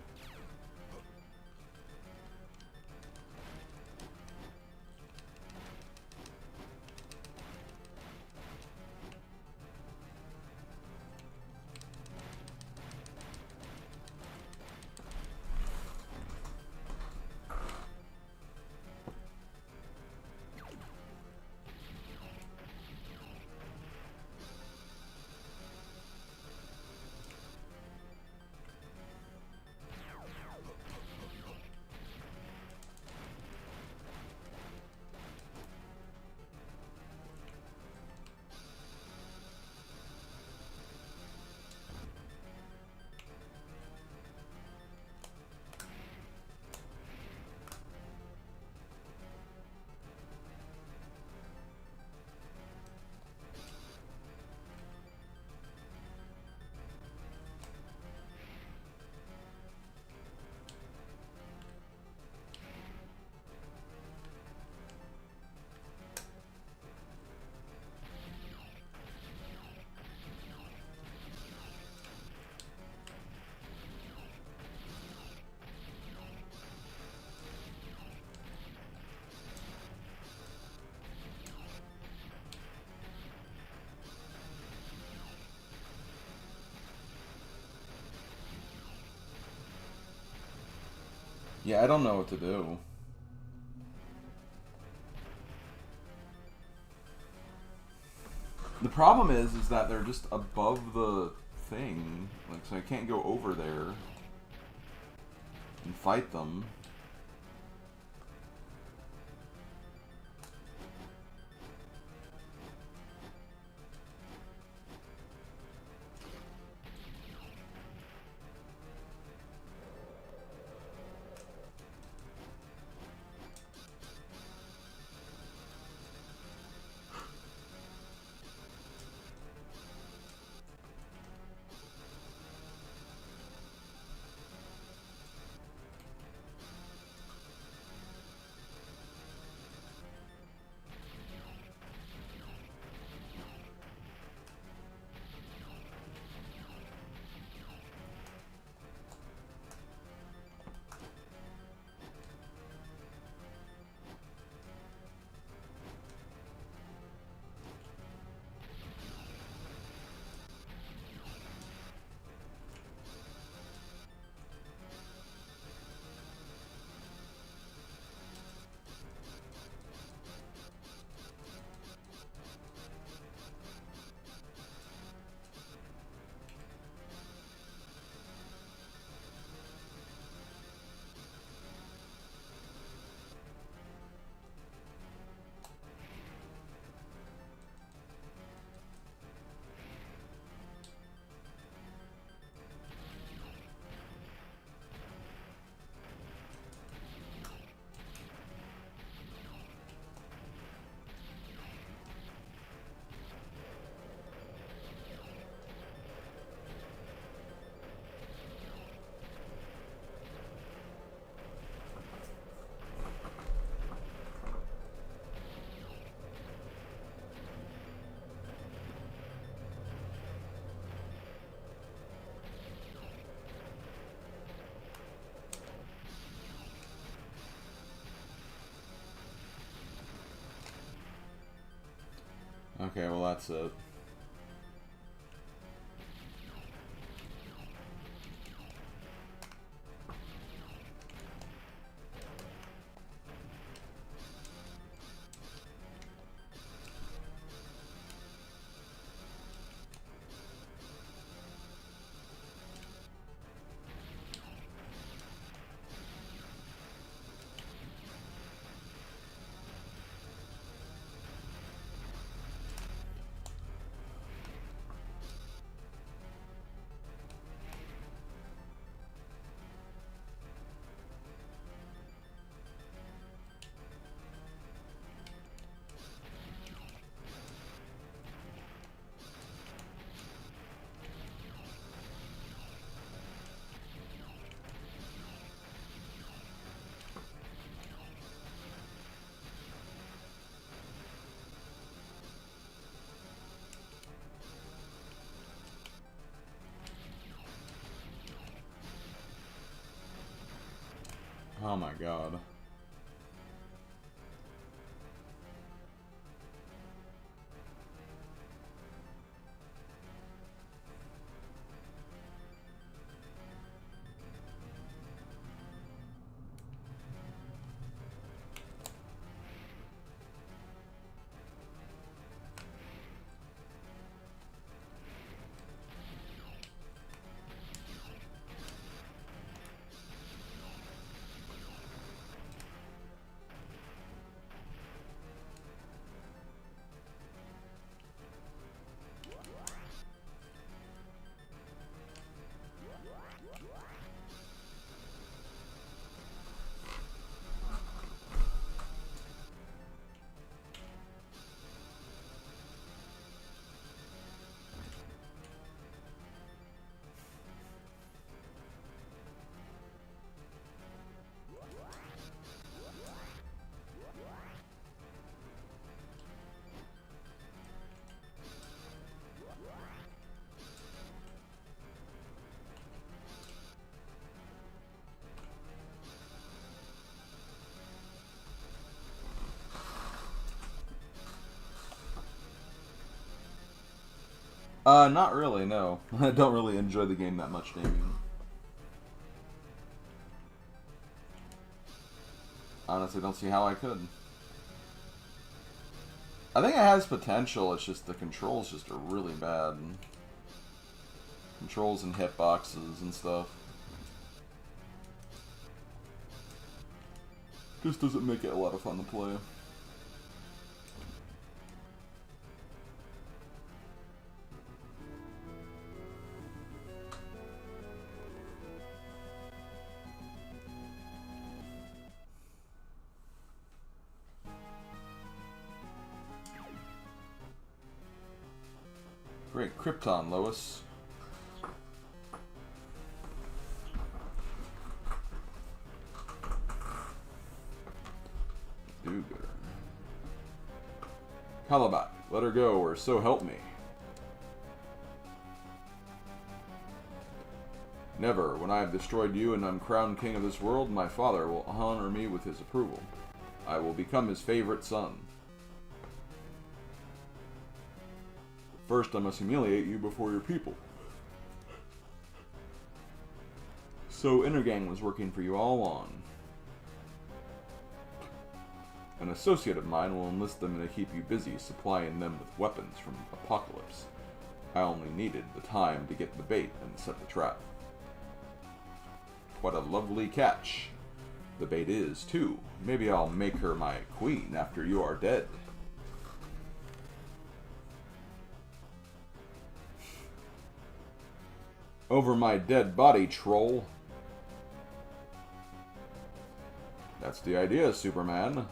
Yeah, I don't know what to do. The problem is that they're just above the thing. Like, so I can't go over there. and fight them. Okay, well that's it. Oh my god. Not really, no. I don't really enjoy the game that much, Damien. Honestly, don't see how I could. I think it has potential, it's just the controls just are really bad. Controls and hitboxes and stuff. Just doesn't make it a lot of fun to play. Great Krypton, Lois. Do gooder. Calabat, let her go, or so help me. Never. When I have destroyed you and am crowned king of this world, my father will honor me with his approval. I will become his favorite son. First, I must humiliate you before your people. So Intergang was working for you all along. An associate of mine will enlist them to keep you busy, supplying them with weapons from Apokolips. I only needed the time to get the bait and set the trap. What a lovely catch. The bait is, too. Maybe I'll make her my queen after you are dead. Over my dead body, troll. That's the idea, Superman.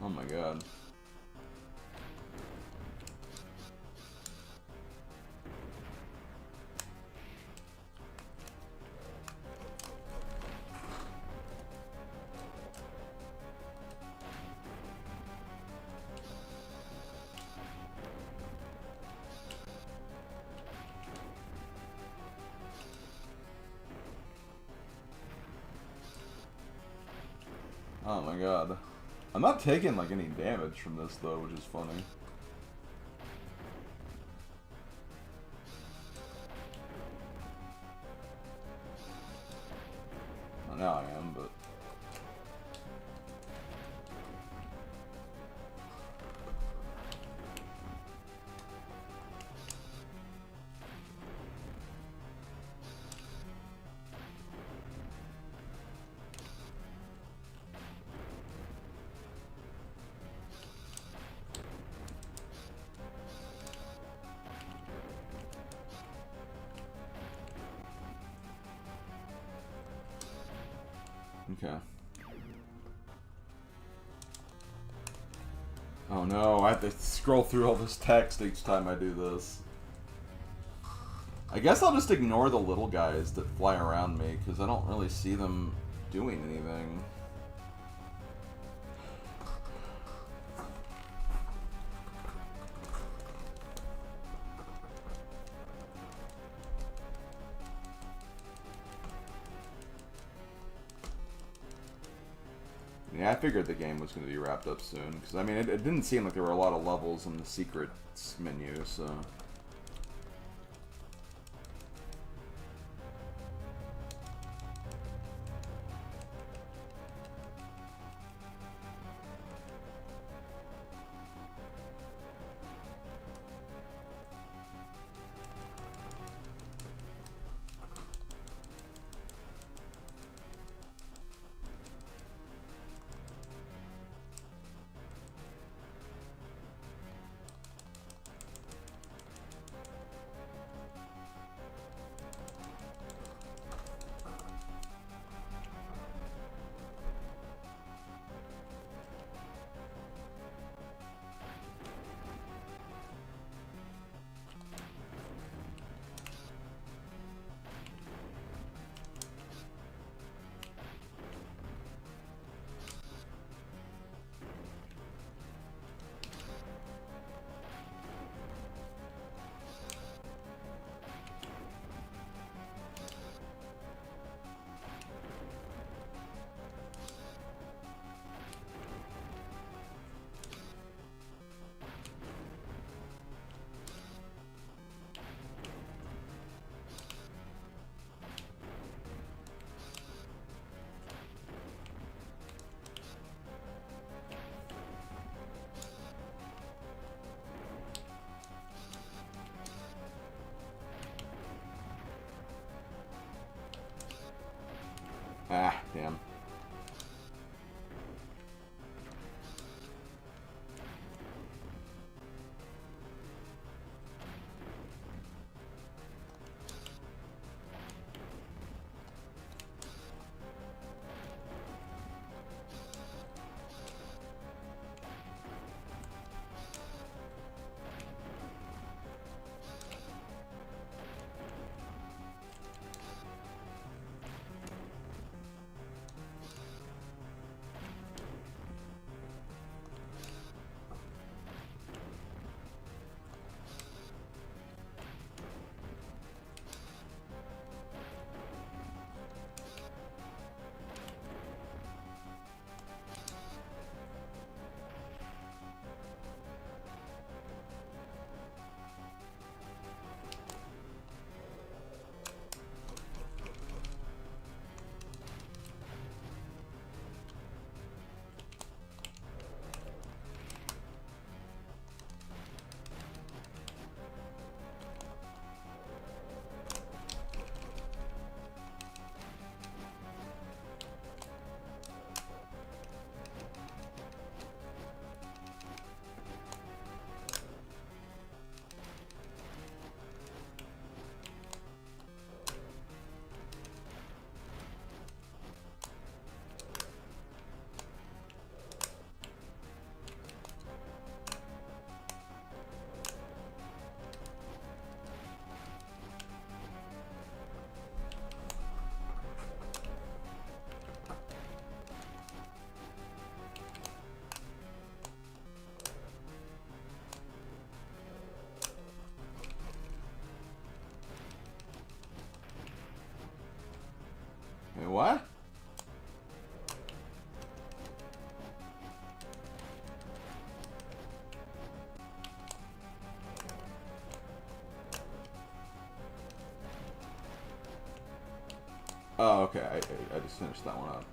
Oh my god. Oh my god. I'm not taking like any damage from this though, which is funny. Well, now I am, but okay. Oh no, I have to scroll through all this text each time I do this. I guess I'll just ignore the little guys that fly around me, because I don't really see them doing anything. Yeah, I figured the game was going to be wrapped up soon, because, I mean, it didn't seem like there were a lot of levels in the secrets menu, so... Damn. Wait, what? Oh, okay. I just finished that one up.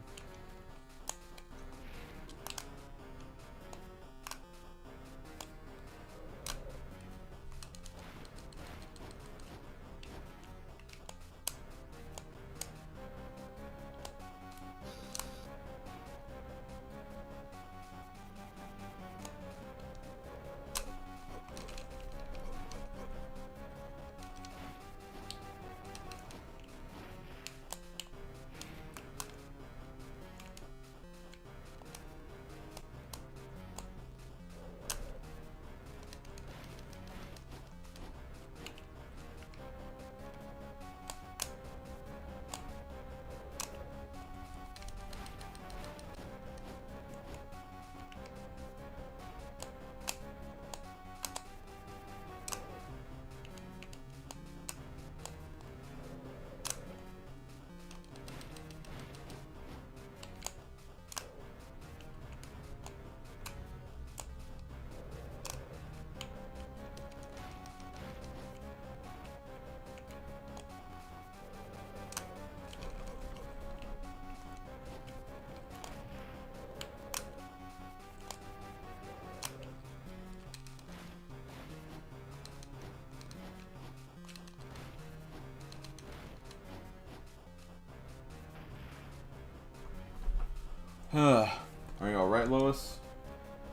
Are you alright, Lois?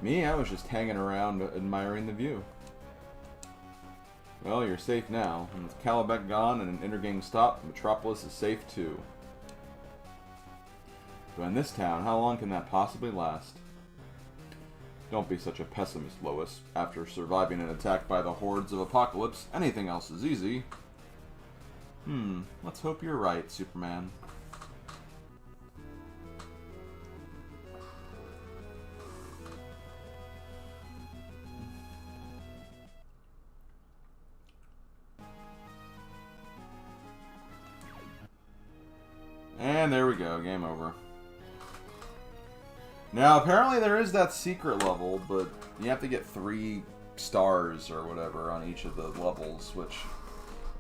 Me? I was just hanging around admiring the view. Well, you're safe now. And with Calabec gone and an intergang stopped, Metropolis is safe too. But in this town, how long can that possibly last? Don't be such a pessimist, Lois. After surviving an attack by the hordes of Apokolips, anything else is easy. Let's hope you're right, Superman. And there we go, game over. Now, apparently there is that secret level, but you have to get 3 stars or whatever on each of the levels, which...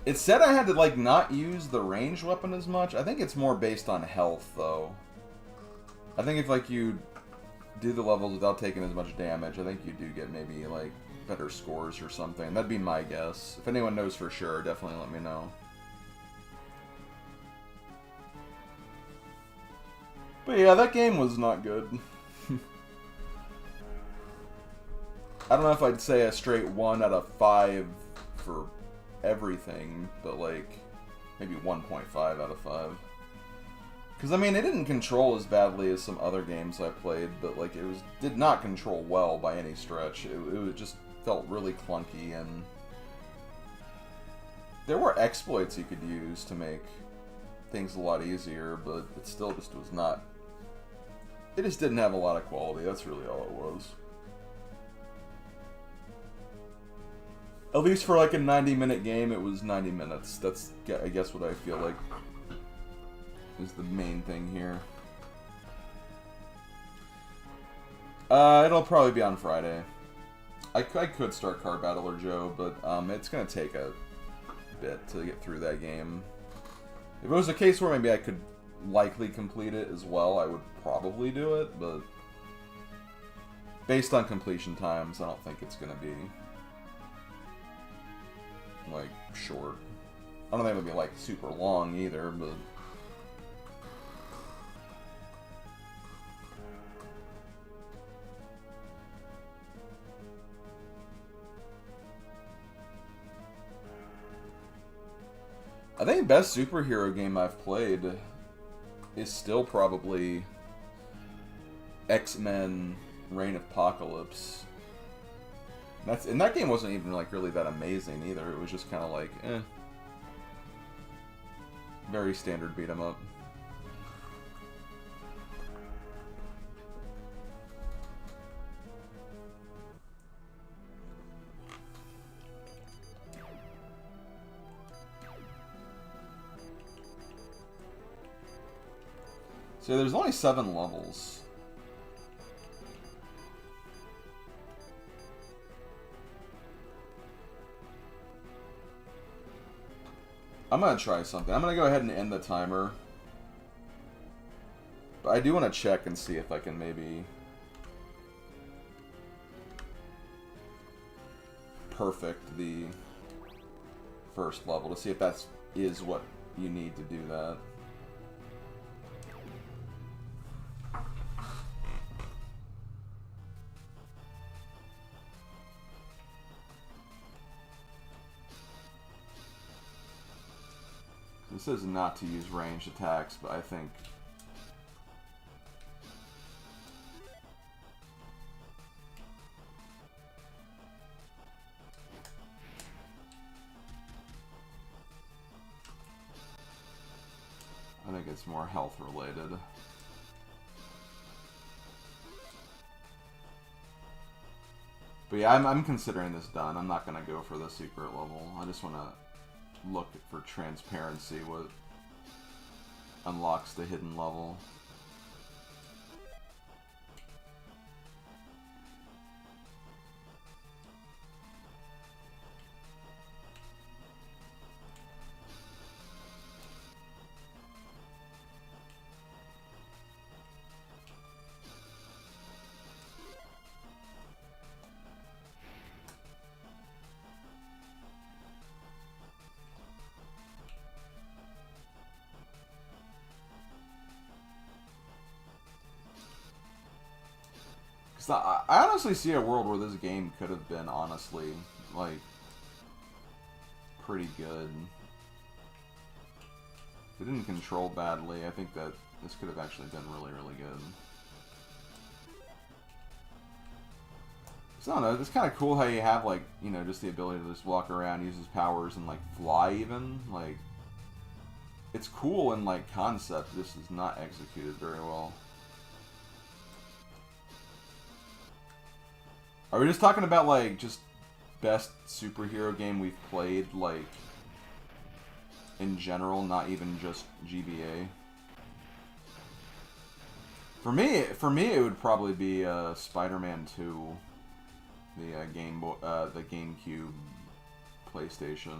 It said I had to, like, not use the ranged weapon as much. I think it's more based on health, though. I think if, like, you do the levels without taking as much damage, I think you do get maybe, like, better scores or something. That'd be my guess. If anyone knows for sure, definitely let me know. But yeah, that game was not good. I don't know if I'd say a straight 1 out of 5 for everything, but like maybe 1.5 out of 5. Because I mean, it didn't control as badly as some other games I played, but like did not control well by any stretch. It just felt really clunky, and there were exploits you could use to make things a lot easier, but it still just was not. It just didn't have a lot of quality. That's really all it was. At least for like a 90-minute game, it was 90 minutes. That's, I guess, what I feel like is the main thing here. It'll probably be on Friday. I could start Car Battler Joe, but it's going to take a bit to get through that game. If it was a case where maybe I could likely complete it as well, I would probably do it, but based on completion times, I don't think it's going to be like short. I don't think it'll be like super long either, but I think the best superhero game I've played is still probably X-Men Reign of Apokolips. And that game wasn't even like really that amazing either. It was just kind of like, eh. Very standard beat 'em up. So there's only 7 levels. I'm gonna try something. I'm gonna go ahead and end the timer. But I do want to check and see if I can maybe perfect the first level to see if that is what you need to do that. It says not to use ranged attacks, but I think it's more health related. But yeah, I'm considering this done. I'm not gonna go for the secret level. I just want to look for transparency, what unlocks the hidden level. I honestly see a world where this game could have been, honestly, like, pretty good. If it didn't control badly, I think that this could have actually been really, really good. So I don't know, it's kind of cool how you have, like, you know, just the ability to just walk around, use his powers, and, like, fly even. Like, it's cool in, like, concept. This is not executed very well. Are we just talking about, like, just best superhero game we've played, like, in general, not even just GBA? For me, it would probably be Spider-Man 2, the GameCube, PlayStation,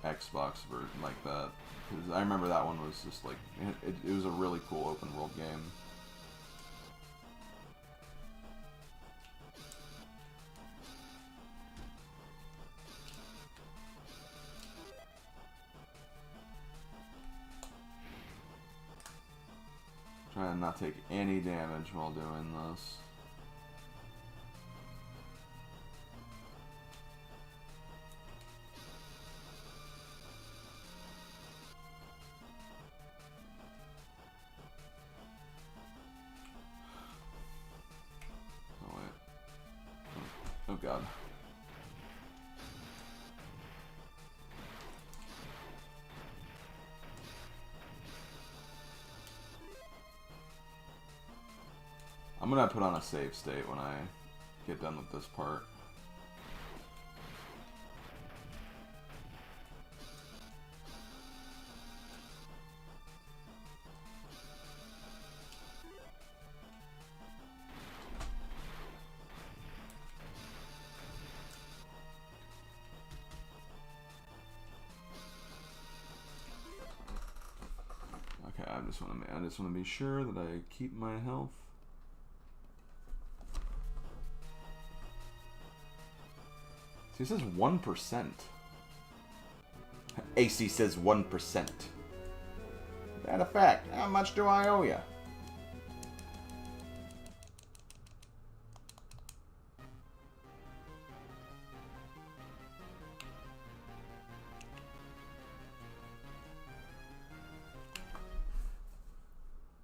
Xbox version, like that. Because I remember that one was just like it was a really cool open world game. and not take any damage while doing this. Oh, wait. Oh, God. I'm gonna put on a save state when I get done with this part. Okay, I just want to be sure that I keep my health. He says 1%. AC says 1%. That a fact. How much do I owe you?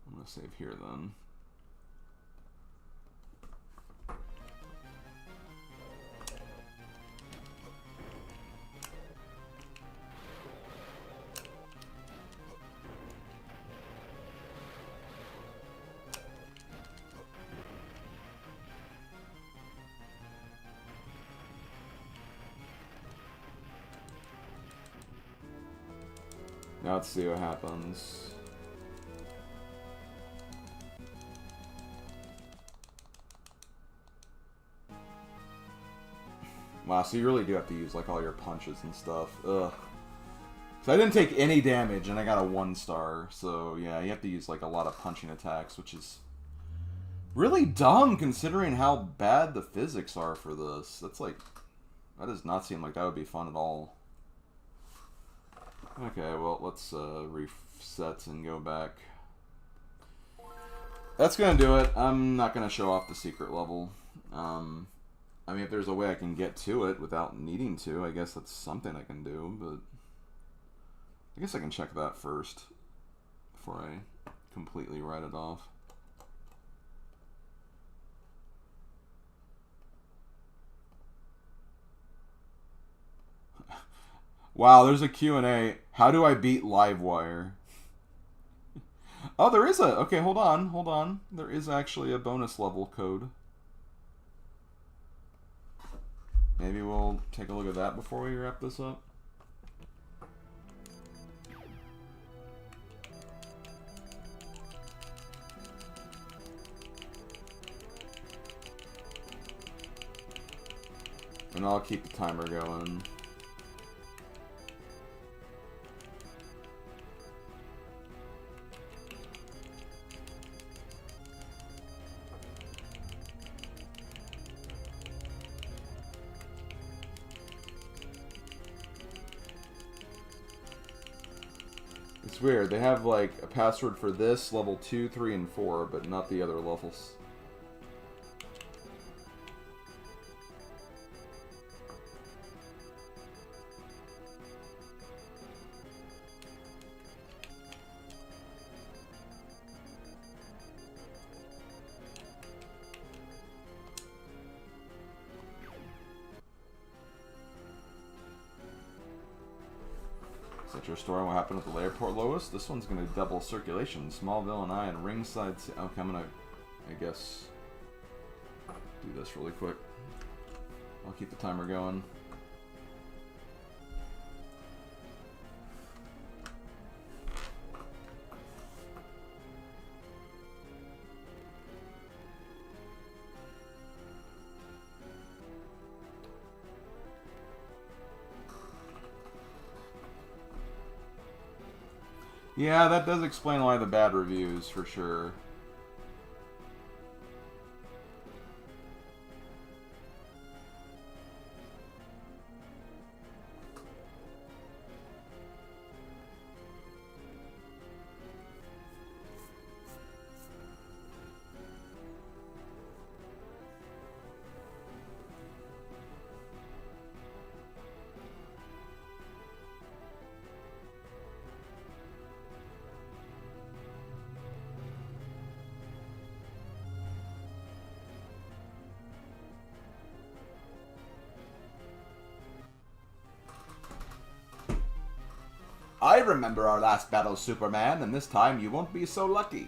I'm gonna save here then. Now let's see what happens. Wow, so you really do have to use like all your punches and stuff. Ugh. So I didn't take any damage and I got a 1-star. So yeah, you have to use like a lot of punching attacks, which is really dumb considering how bad the physics are for this. That's like, that does not seem like that would be fun at all. Okay, well, let's reset and go back. That's going to do it. I'm not going to show off the secret level. I mean, if there's a way I can get to it without needing to, I guess that's something I can do, but I guess I can check that first before I completely write it off. Wow, there's a Q&A. How do I beat Livewire? Oh, there is a... Okay, hold on. There is actually a bonus level code. Maybe we'll take a look at that before we wrap this up. And I'll keep the timer going. It's weird. They have like a password for this, level 2, 3, and 4, but not the other levels. Your story, what happened with the Airport Lois? This one's going to double circulation. Smallville and I and Ringside. Okay, I'm going to, I guess, do this really quick. I'll keep the timer going. Yeah, that does explain why the bad reviews, for sure. I remember our last battle, Superman, and this time you won't be so lucky.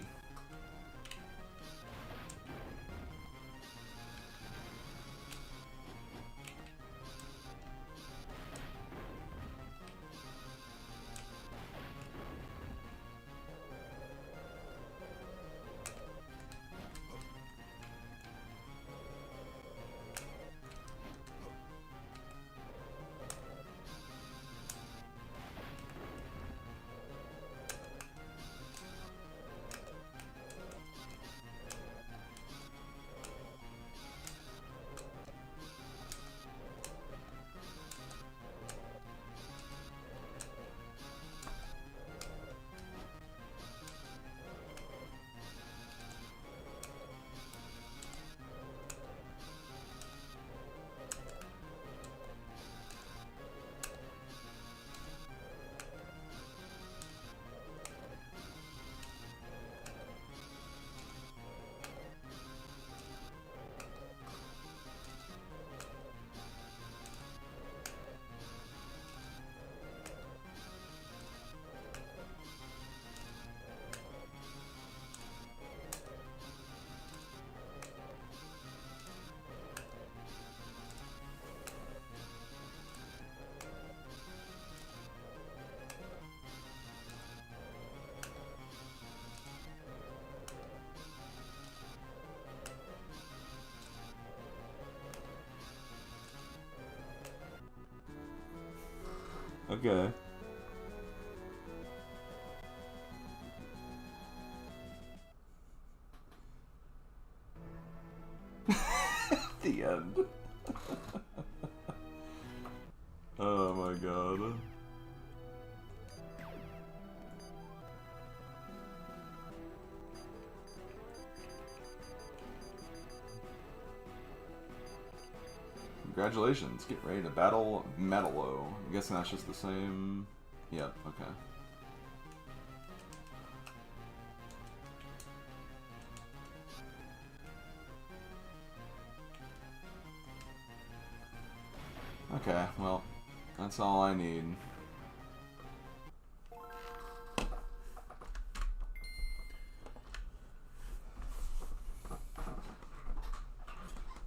Okay. The end. Oh my god. Congratulations, get ready to battle Metalo. I'm guessing that's just the same... Yep, okay. Okay, well, that's all I need.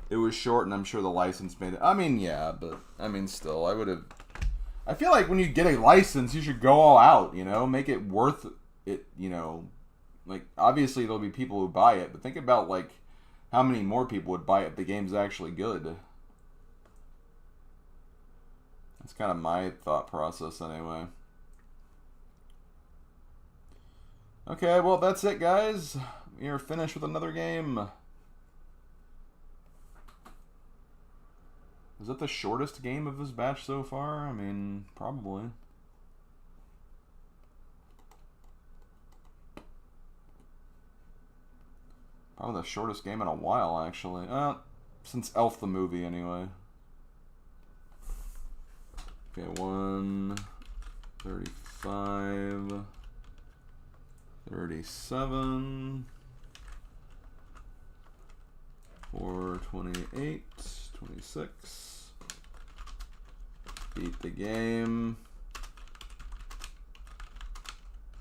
It was short, and I'm sure the license made it. I mean, yeah, but I mean, still, I would have. I feel like when you get a license, you should go all out. You know, make it worth it. You know, like obviously there'll be people who buy it, but think about like how many more people would buy it if the game's actually good. That's kind of my thought process, anyway. Okay, well that's it, guys. We are finished with another game. Is that the shortest game of this batch so far? I mean, probably. Probably the shortest game in a while, actually. Since Elf the movie, anyway. Okay, 1:35, 37, 4:28, 26. Beat the game.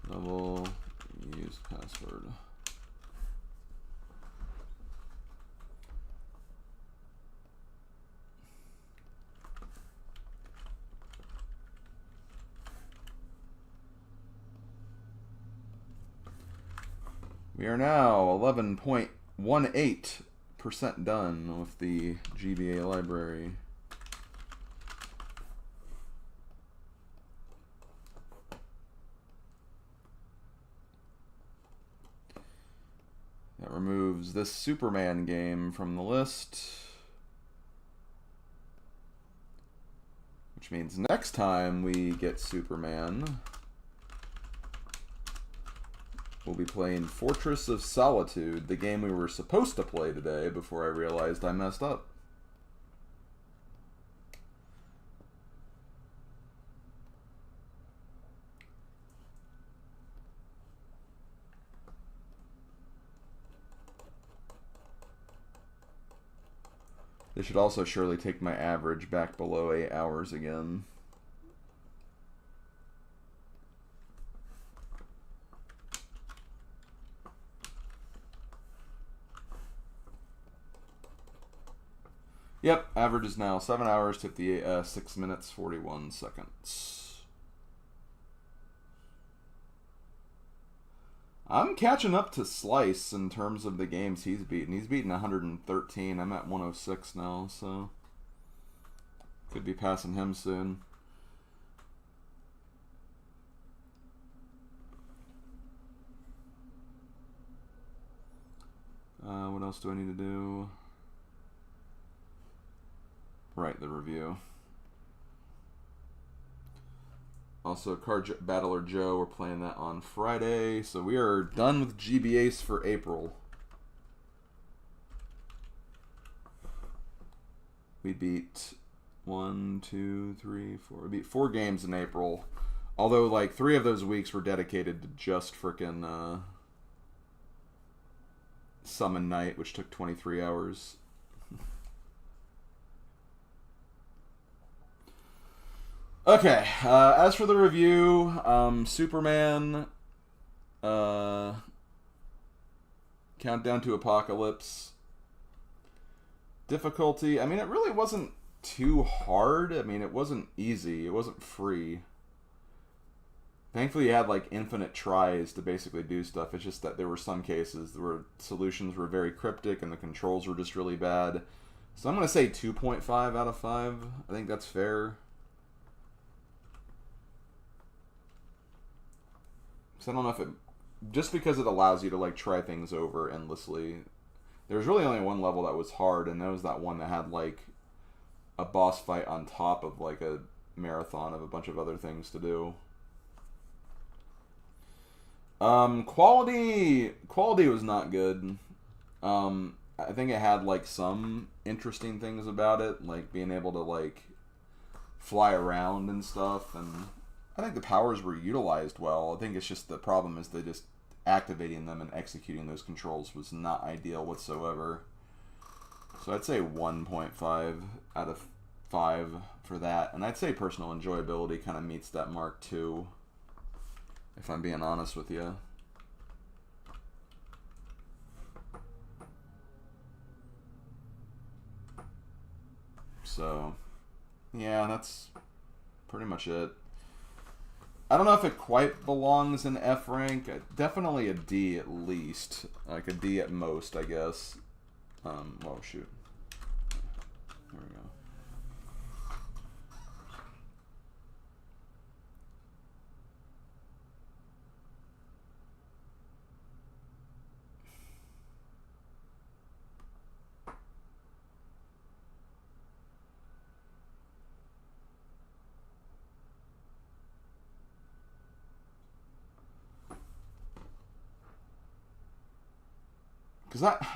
Double use password. We are now 11.18% done with the GBA library. That removes this Superman game from the list. Which means next time we get Superman, we'll be playing Fortress of Solitude, the game we were supposed to play today before I realized I messed up. They should also surely take my average back below 8 hours again. Yep, average is now 7 hours, 6 minutes, 41 seconds. I'm catching up to Slice in terms of the games he's beaten. He's beaten 113. I'm at 106 now, so could be passing him soon. What else do I need to do? Right, the review. Also, Card Battler Joe, we're playing that on Friday. So we are done with GBACE for April. We beat 1, 2, 3, 4. We beat 4 games in April. Although, like, 3 of those weeks were dedicated to just frickin' Summon Night, which took 23 hours. Okay, as for the review, Superman, Countdown to Apokolips. Difficulty, I mean, it really wasn't too hard. I mean, it wasn't easy. It wasn't free. Thankfully, you had, like, infinite tries to basically do stuff. It's just that there were some cases where solutions were very cryptic and the controls were just really bad. So I'm going to say 2.5 out of 5. I think that's fair. So I don't know if it... Just because it allows you to, like, try things over endlessly. There's really only one level that was hard, and that was that one that had, like, a boss fight on top of, like, a marathon of a bunch of other things to do. Quality was not good. I think it had, like, some interesting things about it, like being able to, like, fly around and stuff, and I think the powers were utilized well. I think it's just the problem is they just activating them and executing those controls was not ideal whatsoever. So I'd say 1.5 out of 5 for that, and I'd say personal enjoyability kind of meets that mark too, if I'm being honest with you. So, yeah, that's pretty much it. I don't know if it quite belongs in F rank. Definitely a D at least. Like a D at most, I guess. Oh, shoot. There we go.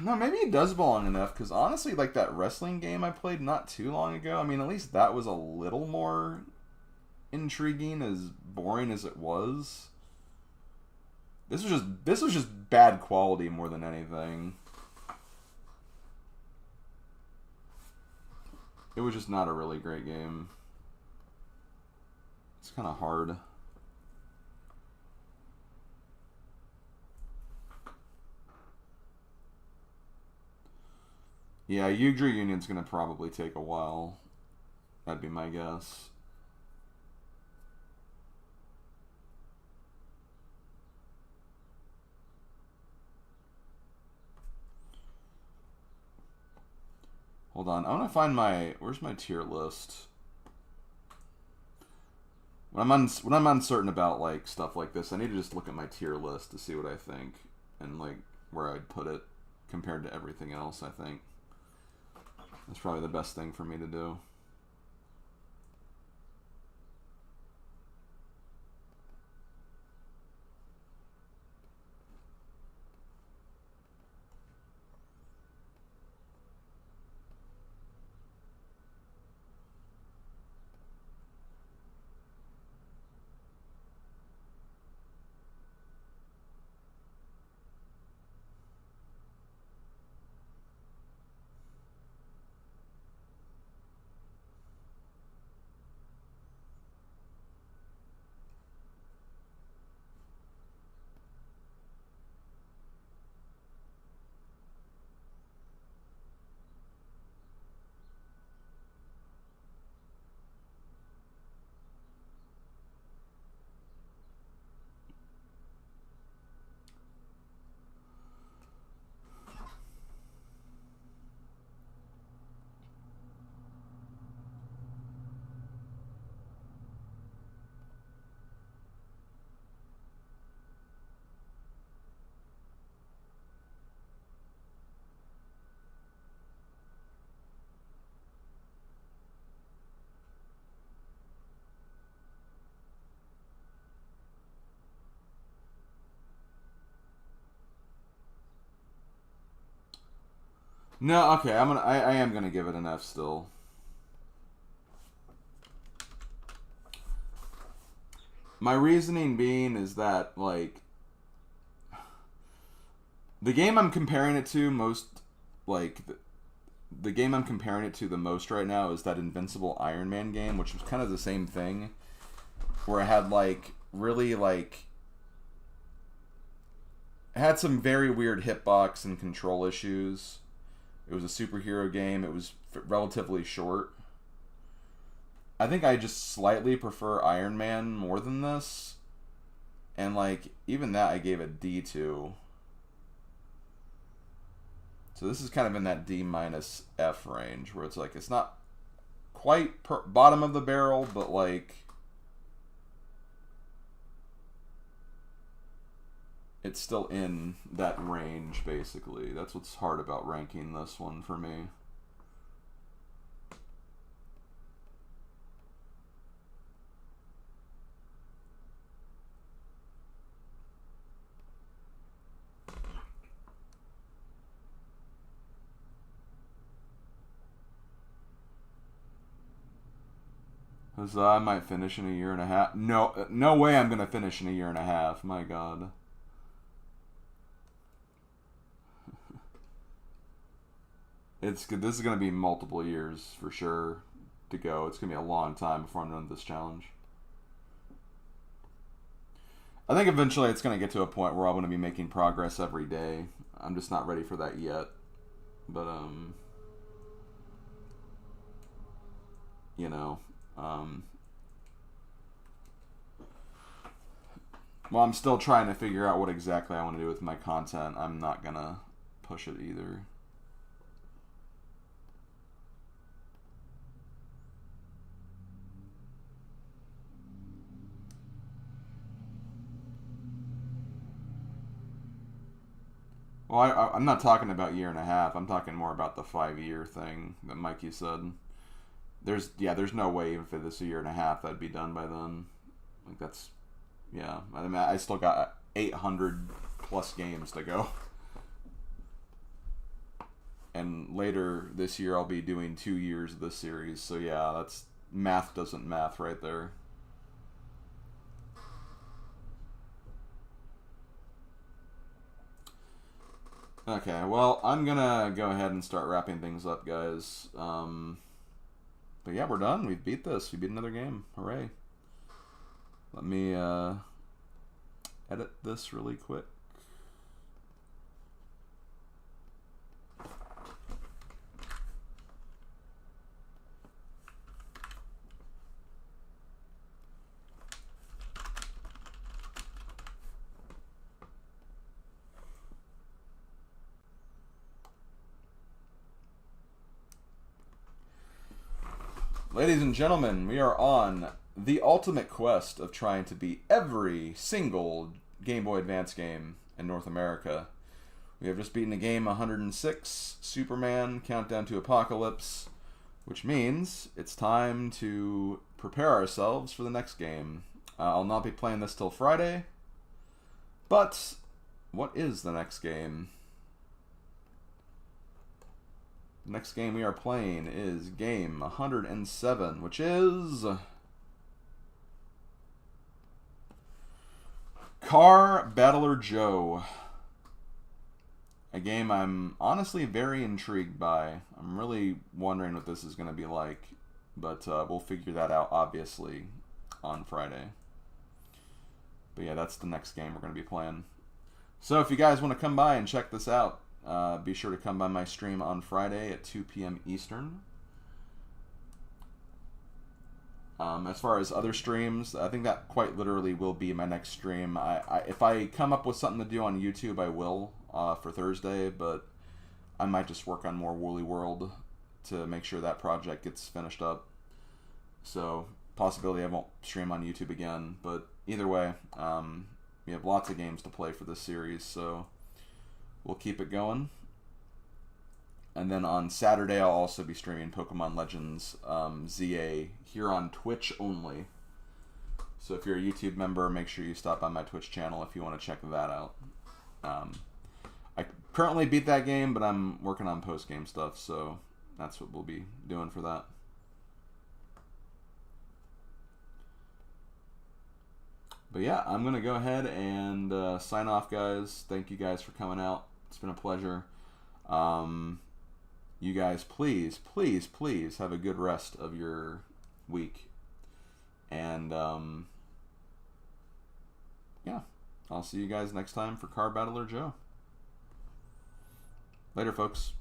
No, maybe it does belong enough, because honestly, like that wrestling game I played not too long ago, I mean, at least that was a little more intriguing, as boring as it was. This was just bad quality more than anything. It was just not a really great game. It's kind of hard. Yeah, Yggdra Union's gonna probably take a while. That'd be my guess. Hold on, I want to find my... Where's my tier list? When I'm uncertain about like stuff like this, I need to just look at my tier list to see what I think and like where I'd put it compared to everything else. I think that's probably the best thing for me to do. No, okay, I am gonna give it an F still. My reasoning being is that, like, the game I'm comparing it to most, like, the game I'm comparing it to the most right now is that Invincible Iron Man game, which was kind of the same thing, where it had, like, really, like, it had some very weird hitbox and control issues. It was a superhero game. It was relatively short. I think I just slightly prefer Iron Man more than this. And, like, even that I gave a D to. So this is kind of in that D minus F range, where it's like, it's not quite bottom of the barrel, but, like, it's still in that range, basically. That's what's hard about ranking this one for me. Because I might finish in a year and a half. No way I'm going to finish in a year and a half. My God. This is going to be multiple years for sure to go. It's going to be a long time before I'm done with this challenge. I think eventually it's going to get to a point where I want to be making progress every day. I'm just not ready for that yet. But, you know, well, I'm still trying to figure out what exactly I want to do with my content. I'm not going to push it either. Well, I'm not talking about year and a half. I'm talking more about the 5-year thing that Mikey said. There's no way if it is a year and a half that'd be done by then. Like, that's, yeah. I mean, I still got 800 plus games to go. And later this year I'll be doing 2 years of this series. So yeah, that's, math doesn't math right there. Okay, well, I'm gonna go ahead and start wrapping things up, guys. But yeah, we're done. We've beat this. We beat another game. Hooray. Let me edit this really quick. Ladies and gentlemen, we are on the ultimate quest of trying to beat every single Game Boy Advance game in North America. We have just beaten a game 106, Superman, Countdown to Apokolips, which means it's time to prepare ourselves for the next game. I'll not be playing this till Friday, but what is the next game? The next game we are playing is game 107, which is Car Battler Joe. A game I'm honestly very intrigued by. I'm really wondering what this is going to be like, but we'll figure that out, obviously, on Friday. But yeah, that's the next game we're going to be playing. So if you guys want to come by and check this out, be sure to come by my stream on Friday at 2 p.m. Eastern. As far as other streams, I think that quite literally will be my next stream. If I come up with something to do on YouTube, I will for Thursday, but I might just work on more Woolly World to make sure that project gets finished up. So, possibility I won't stream on YouTube again, but either way, we have lots of games to play for this series, so we'll keep it going. And then on Saturday, I'll also be streaming Pokemon Legends ZA here on Twitch only. So if you're a YouTube member, make sure you stop by my Twitch channel if you want to check that out. I currently beat that game, but I'm working on post-game stuff, so that's what we'll be doing for that. But yeah, I'm going to go ahead and sign off, guys. Thank you guys for coming out. It's been a pleasure. You guys, please, please, please have a good rest of your week. And, yeah, I'll see you guys next time for Card Battler Joe. Later, folks.